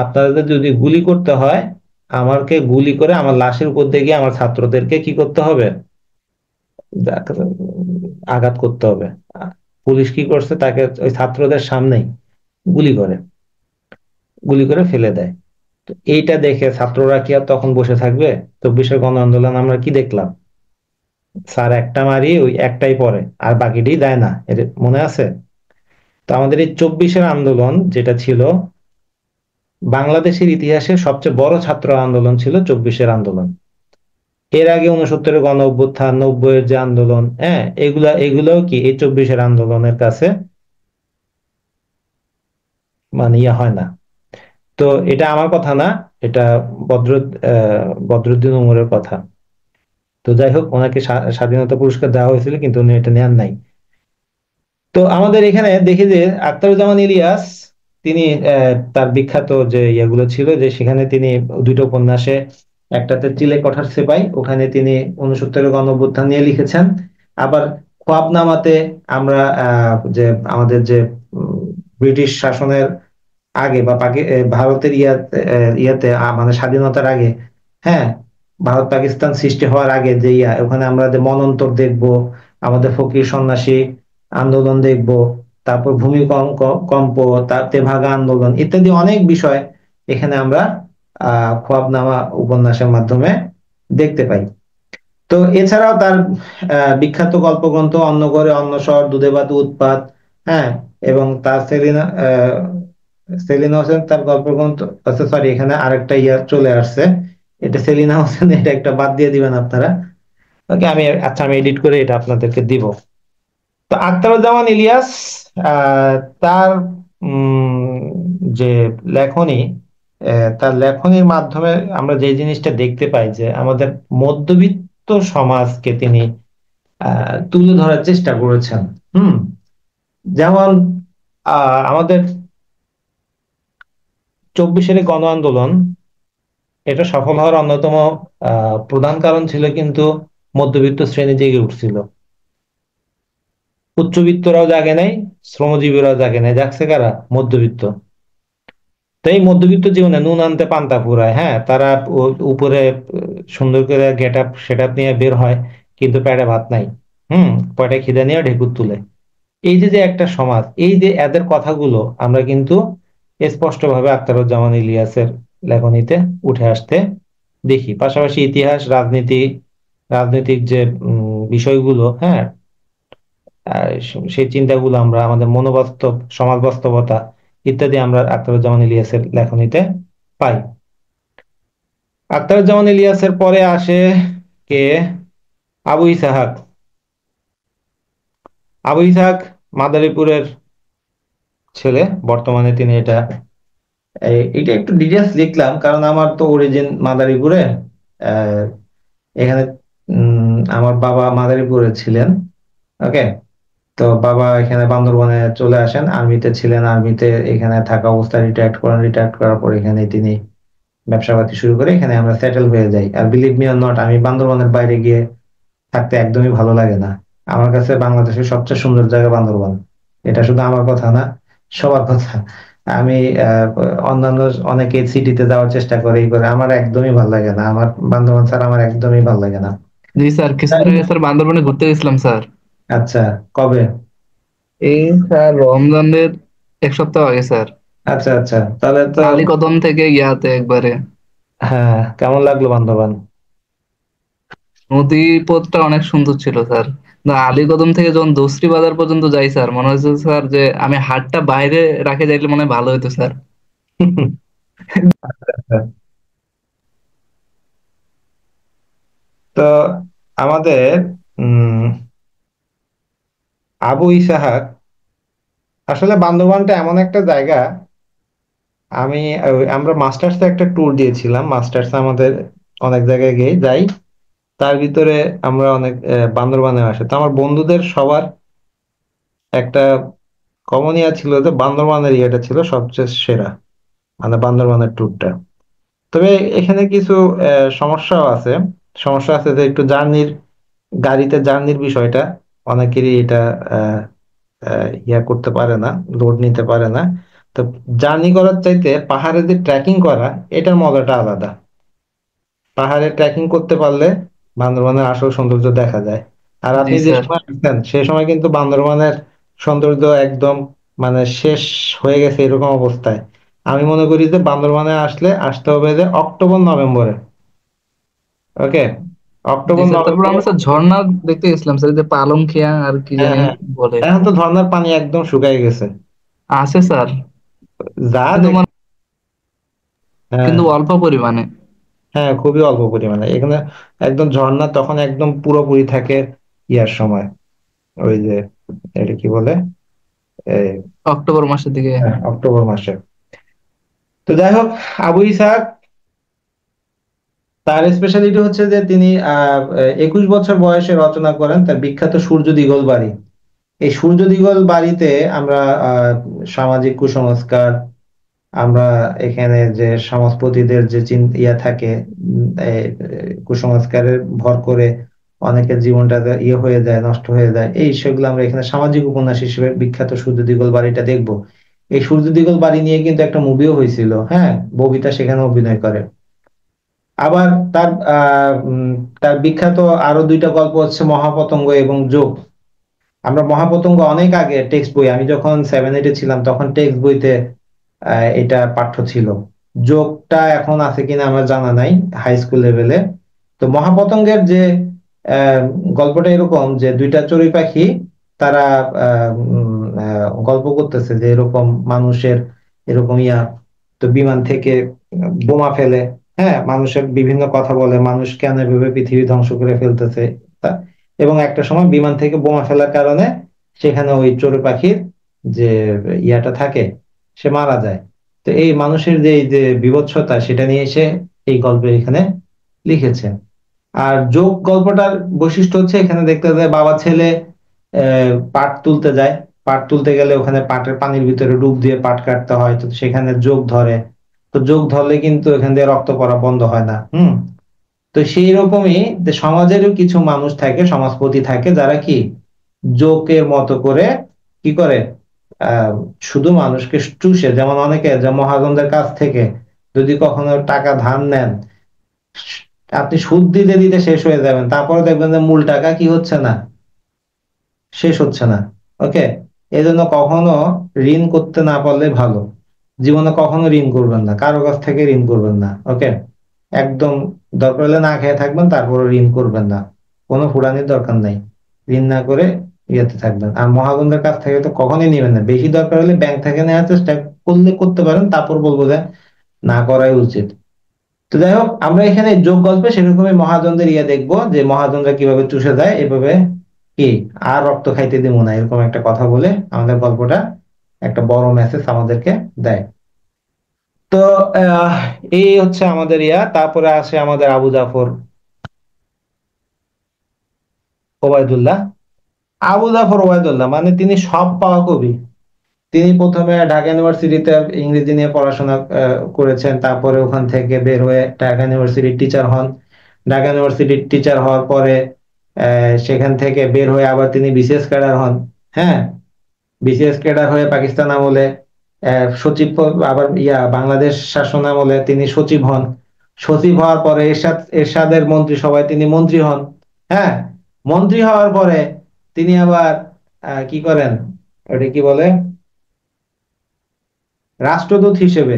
আপনাদের যদি গুলি করতে হয়, আমাকে গুলি করে আমার লাশের উপর দিয়ে গিয়ে আমার ছাত্রদেরকে কি করতে হবে, আঘাত করতে হবে। পুলিশ কি করছে, তাকে ওই ছাত্রদের সামনেই গুলি করে, গুলি করে ফেলে দেয়। তো এইটা দেখে ছাত্ররা কি আর তখন বসে থাকবে? 24-এর গণ আন্দোলন আমরা কি দেখলাম, স্যার একটা মারি ওই একটাই পড়ে, আর বাকিটাই দেয় না, এর মনে আছে? তো আমাদের এই 24-এর আন্দোলন যেটা ছিল, বাংলাদেশের ইতিহাসে সবচেয়ে বড় ছাত্র আন্দোলন ছিল 24-এর আন্দোলন। এর আগে 69-এর গণ অভ্যুত্থান, 90-এর যে আন্দোলন, হ্যাঁ, এগুলাও কি এই 24-এর আন্দোলনের কাছে মানে ইয়া হয় না। তো এটা আমার কথা না, এটা বদরুদ্দিন উমরের কথা। তো যাই হোক, ওনাকে স্বাধীনতা পুরস্কার দেওয়া হয়েছিল কিন্তু উনি এটা নেন নাই। তো আমাদের এখানে দেখি যে আখতারুজ্জামান ইলিয়াস, তিনি তার বিখ্যাত যে ইয়েগুলো ছিল, যে সেখানে তিনি দুটো উপন্যাসে, একটাতে চিলে কঠার সেপাই, ওখানে তিনি 69 গণঅভ্যুত্থান নিয়ে লিখেছেন। আবার খোয়াবনামাতে আমরা যে আমাদের যে ব্রিটিশ শাসনের আগে বা ভারতের ইয়াতে মানে স্বাধীনতার আগে, হ্যাঁ, ভারত পাকিস্তান সৃষ্টি হওয়ার আগে যে ওখানে আমরা যে মনন্তর দেখবো, আমাদের ফকির সন্ন্যাসী আন্দোলন দেখবো, তারপর ভূমিকম্প কম্প, তার তেভাগা আন্দোলন ইত্যাদি অনেক বিষয় এখানে আমরা খোয়াবনামা উপন্যাসের মাধ্যমে দেখতে পাই। তো এছাড়াও তার বিখ্যাত গল্পগ্রন্থ অন্য ঘরে অন্য শহর, দুধে ভাতে উৎপাত, হ্যাঁ, এবং তার সেলিনা হোসেন তার গল্পগ্রন্থ, আচ্ছা সরি, এখানে আরেকটা ইয়া চলে আসছে, এটা সেলিনা হোসেন, এটা একটা বাদ দিয়ে দিবেন আপনারা। ওকে, আচ্ছা আমি এডিট করে এটা আপনাদেরকে দিব। তো আখতারুজ্জামান ইলিয়াস, তার উম, যে লেখনী, তার লেখনীর মাধ্যমে আমরা যে জিনিসটা দেখতে পাই যে আমাদের মধ্যবিত্ত সমাজকে তিনি তুলে ধরার চেষ্টা করেছেন। হুম, যেমন আমাদের 24-এর গণ আন্দোলন, এটা সফল হওয়ার অন্যতম প্রধান কারণ ছিল কিন্তু মধ্যবিত্ত শ্রেণী জেগে উঠছিল। উচ্চবিত্তরাও জাগে নাই, শ্রমজীবীরাও জাগে নাই, জাগছে কারা? মধ্যবিত্ত। তো এই মধ্যবিত্ত জীবনে নুন আনতে পান্তা ফুরায়, হ্যাঁ, তারা উপরে সুন্দর করে গেট আপ সেট আপ নিয়ে বের হয়, কিন্তু পেটে ভাত নাই। পেটে খিদে নিয়ে ঢেকুর তুলে। এই যে যে একটা সমাজ, এই যে এদের কথাগুলো আমরা কিন্তু স্পষ্টভাবে আখতারুজ্জামান ইলিয়াসের লেখনীতে উঠে আসতে দেখি। পাশাপাশি ইতিহাস, রাজনৈতিক যে বিষয়গুলো, হ্যাঁ, সেই চিন্তাগুলো আমরা আমাদের মনোবাস্তব, সমাজ বাস্তবতা ইত্যাদি আমরা আখতারুজ্জামান ইলিয়াসের লেখনীতে পাই। আখতারুজ্জামান ইলিয়াসের পরে আসে কে? আবু ইসাহাক। আবু ইসাহাক মাদারীপুরের ছেলে, বর্তমানে তিনি এটা একটু ডিটেলস লিখলাম কারণ আমার তো অরিজিন মাদারীপুরে। আহ, এখানে আমার বাবা মাদারীপুরে ছিলেন। ওকে, তো বাবা এখানে বান্দরবনে চলে আসেন, আর্মিতে ছিলেন, আর্মিতে এখানে থাকা অবস্থায় রিটায়ার্ড করেন, রিটায়ার্ড করার পর এখানে তিনি ব্যবসা পাতি শুরু করে এখানে আমরা সেটেল হয়ে যাই। আর বিলিভ মি অর নট, আমি বান্দরবনের বাইরে গিয়ে থাকতে একদমই ভালো লাগে না। আমার কাছে বাংলাদেশের সবচেয়ে সুন্দর জায়গা বান্দরবন। এটা শুধু আমার কথা না, সবার কথা। আমি অন্যান্য অনেকে সিটিতে যাওয়ার চেষ্টা করে, এই করে, আমার একদমই ভালো লাগে না, আমার বান্দরবন স্যার আমার একদমই ভালো লাগে না। জি স্যার, কিছুদিন আগে স্যার বান্দরবনে ঘুরতে গেছিলাম স্যার। আচ্ছা, কবে? এই স্যার রমজানের 1 সপ্তাহ আগে স্যার। আচ্ছা আচ্ছা, তাহলে তো আলীকদম থেকে ইয়াতে একবারে হ্যাঁ, কেমন লাগলো বান্দরবান? নদী পথটা অনেক সুন্দর ছিল স্যার। না, আলীকদম থেকে যখন দোসরি বাজার পর্যন্ত যাই স্যার, মনে হয়েছে স্যার যে আমি হাতটা বাইরে রাখে যাইলে মনে হয় ভালো হতো স্যার। তো আমাদের উম আবু ইসাহাক, আসলে বান্দরবানটা এমন একটা জায়গা, আমরা মাস্টার্সে একটা ট্যুর দিয়েছিলাম, মাস্টার্স আমাদের অনেক জায়গায় গিয়ে যাই, তার ভিতরে আমরা অনেক বান্দরবানে আসে। তো আমার বন্ধুদের সবার একটা কমন ইয়া ছিল যে বান্দরবানের ইয়েটা ছিল সবচেয়ে সেরা, মানে বান্দরবানের ট্যুরটা। তবে এখানে কিছু সমস্যাও আছে। সমস্যা আছে যে একটু গাড়িতে জার্নির বিষয়টা, অনেকেরই এটা আহ, ইয়া করতে পারে না, লোড নিতে পারে না। তো জার্নি করার চাইতে পাহাড়ে যে ট্রেকিং করা, এটার মজাটা আলাদা। পাহাড়ে ট্রেকিং করতে পারলে বান্দরবানের আসল সৌন্দর্য দেখা যায়। আর জি আপনি যে স্যার। সময় আসছেন সেই সময় কিন্তু বান্দরবানের সৌন্দর্য একদম মানে শেষ হয়ে গেছে এরকম অবস্থায়। আমি মনে করি যে বান্দরবানে আসতে হবে যে অক্টোবর নভেম্বরে। ওকে, জি অক্টোবর স্যার, তারপর নভেম্বরে। আমরা স্যার ঝর্ণা দেখতে গেছিলাম স্যার, এই যে পালংখিয়া আর কি হ্যাঁ জানি হ্যাঁ, বলে। এখন তো ঝর্ণার পানি একদম শুকায় গেছে। আছে স্যার, যা কিন্তু দেখ, হ্যাঁ কিন্তু অল্প পরিমাণে। হ্যাঁ, খুবই অল্প পরিমাণে এখানে। একদম ঝর্ণা তখন একদম পুরোপুরি থাকে ইয়ার সময়, ওই যে এটা কি বলে, এই অক্টোবর মাসের দিকে। অক্টোবর মাসে। তো যাই হোক, আবু ইসাহাক তার স্পেশালিটি হচ্ছে যে তিনি 21 বছর বয়সে রচনা করেন তার বিখ্যাত সূর্য দিগল বাড়ি। এই সূর্য দিগল বাড়িতে আমরা সামাজিক কুসংস্কার, আমরা এখানে যে সমাজপতিদের যে ইয়া থাকে, কুসংস্কারের ভর করে অনেকের জীবনটা ইয়ে হয়ে যায়, নষ্ট হয়ে যায়, এই সেগুলো আমরা এখানে সামাজিক উপন্যাস হিসেবে বিখ্যাত সূর্য দিগল বাড়িটা দেখবো। এই সূর্য দিগল বাড়ি নিয়ে কিন্তু একটা মুভিও হয়েছিল, হ্যাঁ, ববিতা সেখানে অভিনয় করে। আবার তার তার বিখ্যাত আরো দুইটা গল্প হচ্ছে মহাপতঙ্গ এবং যোগ। আমরা মহাপতঙ্গ অনেক আগে টেক্সট বই, আমি যখন 7-8 ছিলাম তখন টেক্সট বইতে এটা পাঠ্য ছিল। যোগটা এখন আছে কিনা আমার জানা নাই হাই স্কুল লেভেলে। তো মহাপতঙ্গের যে আহ, গল্পটা এরকম যে দুইটা চড়ুই পাখি তারা গল্প করতেছে যে এরকম মানুষের এরকম ইয়া, তো বিমান থেকে বোমা ফেলে, হ্যাঁ, মানুষের বিভিন্ন কথা বলে, মানুষ কেন এভাবে পৃথিবী ধ্বংস করে ফেলতেছে। এবং একটা সময় বিমান থেকে বোমা ফেলার কারণে সেখানে ওই চড়ুই পাখির যে ইয়াটা থাকে সে মারা যায়। তো এই মানুষের যে এই যে বিভৎসতা সেটা নিয়ে এসে এই গল্পে এখানে লিখেছে। আর যোগ গল্পটার বৈশিষ্ট্য হচ্ছে এখানে দেখতে যায় বাবা ছেলে পাট তুলতে যায়, পাট তুলতে গেলে ওখানে পাটের পানির ভিতরে ডুব দিয়ে পাট কাটতে হয়, তো সেখানে যোগ ধরে। তো যোগ ধরলে কিন্তু এখান দিয়ে রক্ত পড়া বন্ধ হয় না। তো সেই রকমই যে সমাজেরও কিছু মানুষ থাকে, সমাজপতি থাকে, যারা কি জোকের মতো করে কি করে আহ শুধু মানুষকে চুষে, যেমন অনেকে যে মহাজনদের কাছ থেকে যদি কখনো টাকা ধার নেন, আপনি সুদ দিতে দিতে শেষ হয়ে যাবেন, তারপরে দেখবেন যে মূল টাকা কি হচ্ছে না, শেষ হচ্ছে না। ওকে, এই জন্য কখনো ঋণ করতে না পারলে ভালো। জীবনে কখনো ঋণ করবেন না, কারো কাছ থেকে ঋণ করবেন না। ওকে, একদম দরকার হলে না খেয়ে থাকবেন, তারপরে ঋণ করবেন না, কোনো ফুরানির দরকার নাই। ঋণ না করে ইয়েতে থাকবেন। আর মহাজনদের কাছ থেকে তো কখনোই নেবেন না। বেশি দরকার হলে ব্যাংক থেকে নেওয়ার চেষ্টা করলে করতে পারেন, তারপর বলবো যে না করাই উচিত। তো যাই হোক, আমরা এখানে যোগ গল্পে সেরকমই মহাজনদের ইয়ে দেখবো যে মহাজনরা কিভাবে চুষে দেয়, এভাবে কি আর রক্ত খাইতে দিব না, এরকম একটা কথা বলে আমাদের গল্পটা একটা বড় মেসেজ আমাদেরকে দেয়। তো আহ এই হচ্ছে আমাদের ইয়া। তারপরে আসে আমাদের আবু জাফর ওবায়দুল্লাহ। আবু জাফর ওবায়দুল্লাহ মানে তিনি সব পাওয়া কবি। তিনি প্রথমে ঢাকা ইউনিভার্সিটিতে ইংরেজি নিয়ে পড়াশোনা করেছেন, তারপরে ওখান থেকে বের হয়ে ঢাকা ইউনিভার্সিটির টিচার হন। ঢাকা ইউনিভার্সিটির টিচার হওয়ার পরে সেখান থেকে বের হয়ে আবার তিনি বিসিএস ক্যাডার হন। হ্যাঁ, বিসিএস ক্যাডার হয়ে পাকিস্তান আমলে সচিব, আবার বাংলাদেশ শাসন আমলে তিনি সচিব হন। সচিব হওয়ার পরে এরশাদের মন্ত্রিসভায় তিনি মন্ত্রী হন। হ্যাঁ, মন্ত্রী হওয়ার পরে তিনি আবার কি করেন, ওটা কি বলে, রাষ্ট্রদূত হিসেবে,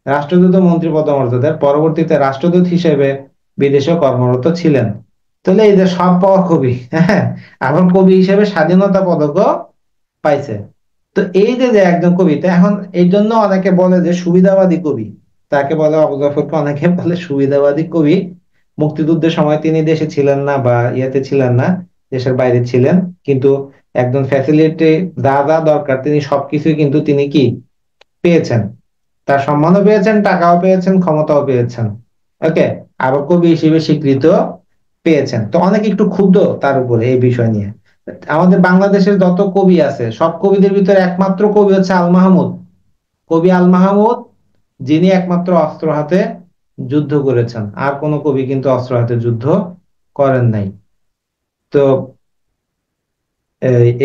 রাষ্ট্রদূত মন্ত্রী পদমর্যাদার, পরবর্তীতে রাষ্ট্রদূত হিসেবে বিদেশে কর্মরত ছিলেন। তাহলে এই যে সব পাওয়া কবি, হ্যাঁ, এখন কবি হিসেবে স্বাধীনতা পদকও পাইছে। তো এই যে যে একজন কবিতা, এখন এই জন্য অনেকে বলে যে সুবিধাবাদী কবি, তাকে বলে আবু জাফরকে অনেকে বলে সুবিধাবাদী কবি। মুক্তিযুদ্ধের সময় তিনি দেশে ছিলেন না বা ইয়েতে ছিলেন না, দেশের বাইরে ছিলেন, কিন্তু একজন ফ্যাসিলিটি যা যা দরকার তিনি সবকিছুই কিন্তু তিনি কি পেয়েছেন। তার সম্মানও পেয়েছেন, টাকাও পেয়েছেন, ক্ষমতাও পেয়েছেন। ওকে, আবার কবি হিসেবে স্বীকৃত পেয়েছেন। তো অনেকে একটু ক্ষুব্ধ তার উপরে এই বিষয় নিয়ে। আমাদের বাংলাদেশের যত কবি আছে সব কবিদের ভিতরে একমাত্র কবি হচ্ছে আল মাহমুদ, কবি আল মাহমুদ, যিনি একমাত্র অস্ত্র হাতে যুদ্ধ করেছেন। আর কোন কবি কিন্তু অস্ত্র হাতে যুদ্ধ করেন নাই। তো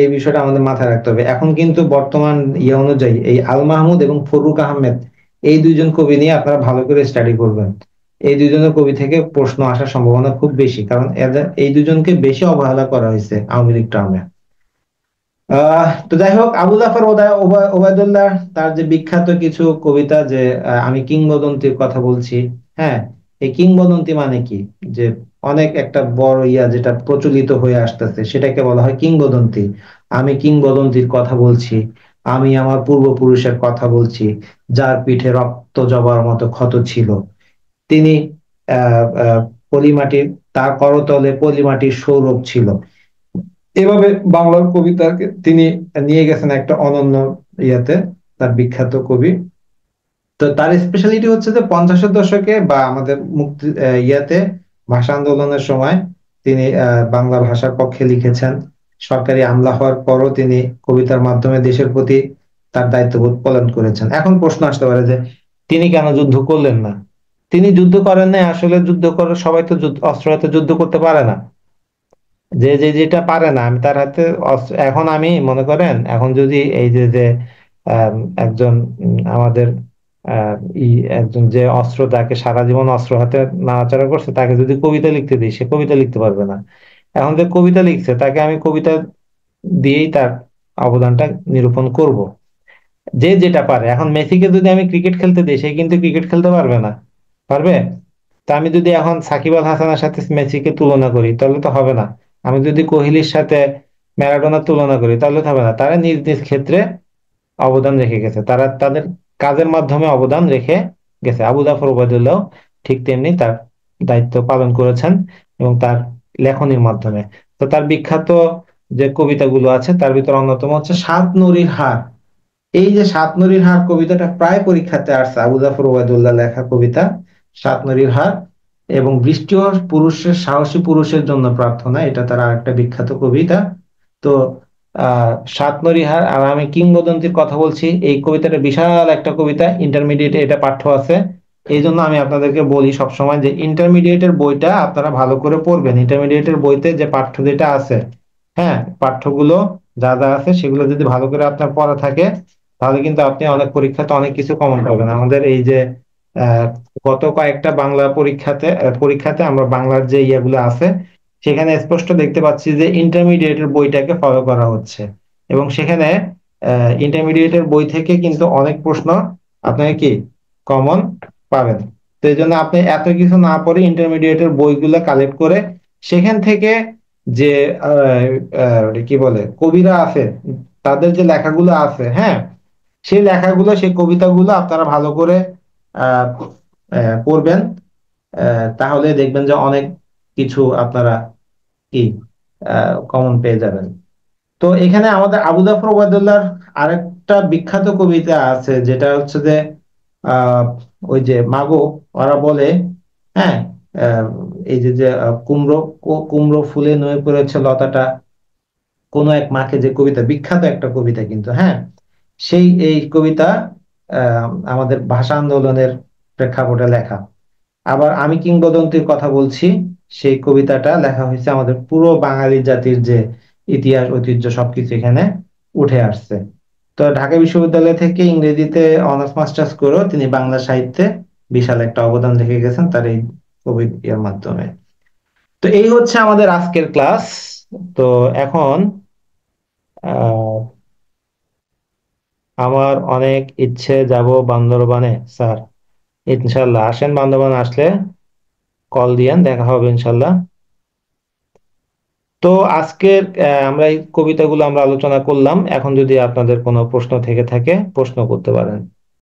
এই বিষয়টা আমাদের মাথায় রাখতে হবে। এখন কিন্তু বর্তমান অনুযায়ী এই আল মাহমুদ এবং ফরুক আহমেদ, এই দুইজন কবি নিয়ে আপনারা ভালো করে স্টাডি করবেন। এই দুইজনের কবি থেকে প্রশ্ন আসার সম্ভাবনা খুব বেশি, কারণ এদের এই দুজনকে বেশি অবহেলা করা হয়েছে আওয়ামী লীগ টার্মে। তো যাই হোক, আবু জাফর ওবায়দুল্লাহ তার যে বিখ্যাত কিছু কবিতা, যে আমি কিংবদন্তির কথা বলছি। হ্যাঁ, এই কিংবদন্তি মানে কি, যে অনেক একটা বড় যেটা প্রচলিত হয়ে আসতেছে সেটাকে বলা হয় কিংবদন্তি। আমি কিংবদন্তির কথা বলছি, আমি আমার পূর্বপুরুষের কথা বলছি, যার পিঠে রক্ত জবার মতো ক্ষত ছিল। তিনি পলিমাটির, তার করতলে পলিমাটির সৌরভ ছিল। এভাবে বাংলার কবিতাকে তিনি নিয়ে গেছেন একটা অনন্য ইয়াতে, তার বিখ্যাত কবি তো তার স্পেশালিটি হচ্ছে যে 50-এর দশকে বা আমাদের মুক্তি ইয়াতে ভাষা আন্দোলনের সময় তিনি বাংলা ভাষার পক্ষে লিখেছেন। সরকারি আমলা হওয়ার পরও তিনি কবিতার মাধ্যমে দেশের প্রতি তার দায়িত্ববোধ পালন করেছেন। এখন প্রশ্ন আসতে পারে যে তিনি কেন যুদ্ধ করলেন না? তিনি যুদ্ধ করেন নাই, আসলে যুদ্ধ করে সবাই তো অস্ত্র হাতে যুদ্ধ করতে পারে না। যে যে যেটা পারে না, আমি তার হাতে এখন আমি মনে করেন এখন যদি এই যে যে আম, একজন আমাদের আহ, ই একজন যে অস্ত্র, তাকে সারা জীবন অস্ত্র হাতে নাড়াচাড়া করছে, তাকে যদি কবিতা লিখতে দিই, সে কবিতা লিখতে পারবে না। এখন যে কবিতা লিখছে, তাকে আমি কবিতা দিয়েই তার অবদানটা নিরূপণ করব। যে যেটা পারে। এখন মেসিকে যদি আমি ক্রিকেট খেলতে দিই, সে কিন্তু ক্রিকেট খেলতে পারবে না। পারবে? তা আমি যদি এখন সাকিব আল হাসানের সাথে মেসিকে তুলনা করি, তাহলে তো হবে না। আমি যদি কোহলির সাথে ম্যারাডোনার তুলনা করি, তাহলে তো হবে না। তারা নিজ নিজ ক্ষেত্রে অবদান রেখে গেছে, তারা তাদের কাজের মাধ্যমে অবদান রেখে গেছে। আবু জাফর ওবায়দুল্লাহ ঠিক তেমনি তার দায়িত্ব পালন করেছেন, এবং তার লেখনীর মাধ্যমে। তো তার বিখ্যাত যে কবিতাগুলো আছে, তার ভিতর অন্যতম হচ্ছে সাত নূরির হার। এই যে সাত নূরির হার কবিতাটা প্রায় পরীক্ষাতে আসছে, আবু জাফর ওবায়দুল্লাহ লেখা কবিতা সাত নূরির হার। এবং বৃষ্টি ও পুরুষের, সাহসী পুরুষের জন্য প্রার্থনা, এটা তার আরেকটা বিখ্যাত কবিতা। তো সাত নূরির হার। আর আমি কিংবদন্তির কথা বলছি, এই কবিতাটা বিশাল একটা কবিতা, ইন্টারমিডিয়েটে এটা পাঠ্য আছে। এই জন্য আমি আপনাদেরকে বলি সবসময় যে ইন্টারমিডিয়েটের বইটা আপনারা ভালো করে পড়বেন। ইন্টারমিডিয়েটের বইতে যে পাঠ্য যেটা আছে, হ্যাঁ, পাঠ্যগুলো যা যা আছে সেগুলো যদি ভালো করে আপনার পড়া থাকে, তাহলে কিন্তু আপনি অনেক পরীক্ষাতে অনেক কিছু কমন পাবেন। আমাদের এই যে আহ, গত কয়েকটা বাংলা পরীক্ষাতে আমরা বাংলার যে ইয়েগুলো আছে, সেখানে স্পষ্ট দেখতে পাচ্ছি যে ইন্টারমিডিয়েটের বইটাকে ফলো করা হচ্ছে। এবং সেখানে ইন্টারমিডিয়েটের বই থেকে কিন্তু অনেক প্রশ্ন আপনাকে কি কমন পাবেন। তো এই জন্য আপনি এত কিছু না পড়ে ইন্টারমিডিয়েটের বইগুলো কালেক্ট করে সেখান থেকে যে কি বলে কবিরা আছে, তাদের যে লেখাগুলো আছে, হ্যাঁ, সেই লেখাগুলো, সেই কবিতাগুলো আপনারা ভালো করে আহ পড়বেন। তাহলে দেখবেন যে অনেক কিছু আপনারা কি কমন পেয়ে যাবেন। তো এখানে আমাদের আবু জাফর ওবায়দুল্লাহর আরেকটা বিখ্যাত কবিতা আছে, যেটা হচ্ছে যে আহ ওই যে মাগো, ওরা বলে, হ্যাঁ, আহ, এই যে যে কুমড়ো কুমড়ো ফুলে নুয়ে পড়েছে লতাটা, কোনো এক মাকে, যে কবিতা, বিখ্যাত একটা কবিতা কিন্তু, হ্যাঁ। এই কবিতা আমাদের ভাষা আন্দোলনের প্রেক্ষাপটে লেখা। আবার আমি কিংবদন্তির কথা বলছি, সেই কবিতাটা লেখা হয়েছে আমাদের পুরো বাঙালি জাতির যে ইতিহাস, ঐতিহ্য, সবকিছু এখানে উঠে আসছে। তো ঢাকা বিশ্ববিদ্যালয় থেকে ইংরেজিতে অনার্স মাস্টার্স করেও তিনি বাংলা সাহিত্যে বিশাল একটা অবদান রেখে গেছেন তার এই কবিতার মাধ্যমে। তো এই হচ্ছে আমাদের আজকের ক্লাস। তো এখন আহ আমার অনেক ইচ্ছে যাব বান্দরবানে স্যার। ইনশাল্লাহ আসেন, বান্দরবান আসলে কল দিয়েন, দেখা হবে ইনশাল্লাহ। তো আজকের আমরা এই কবিতাগুলো আমরা আলোচনা করলাম। এখন যদি আপনাদের কোনো প্রশ্ন থেকে থাকে, প্রশ্ন করতে পারেন।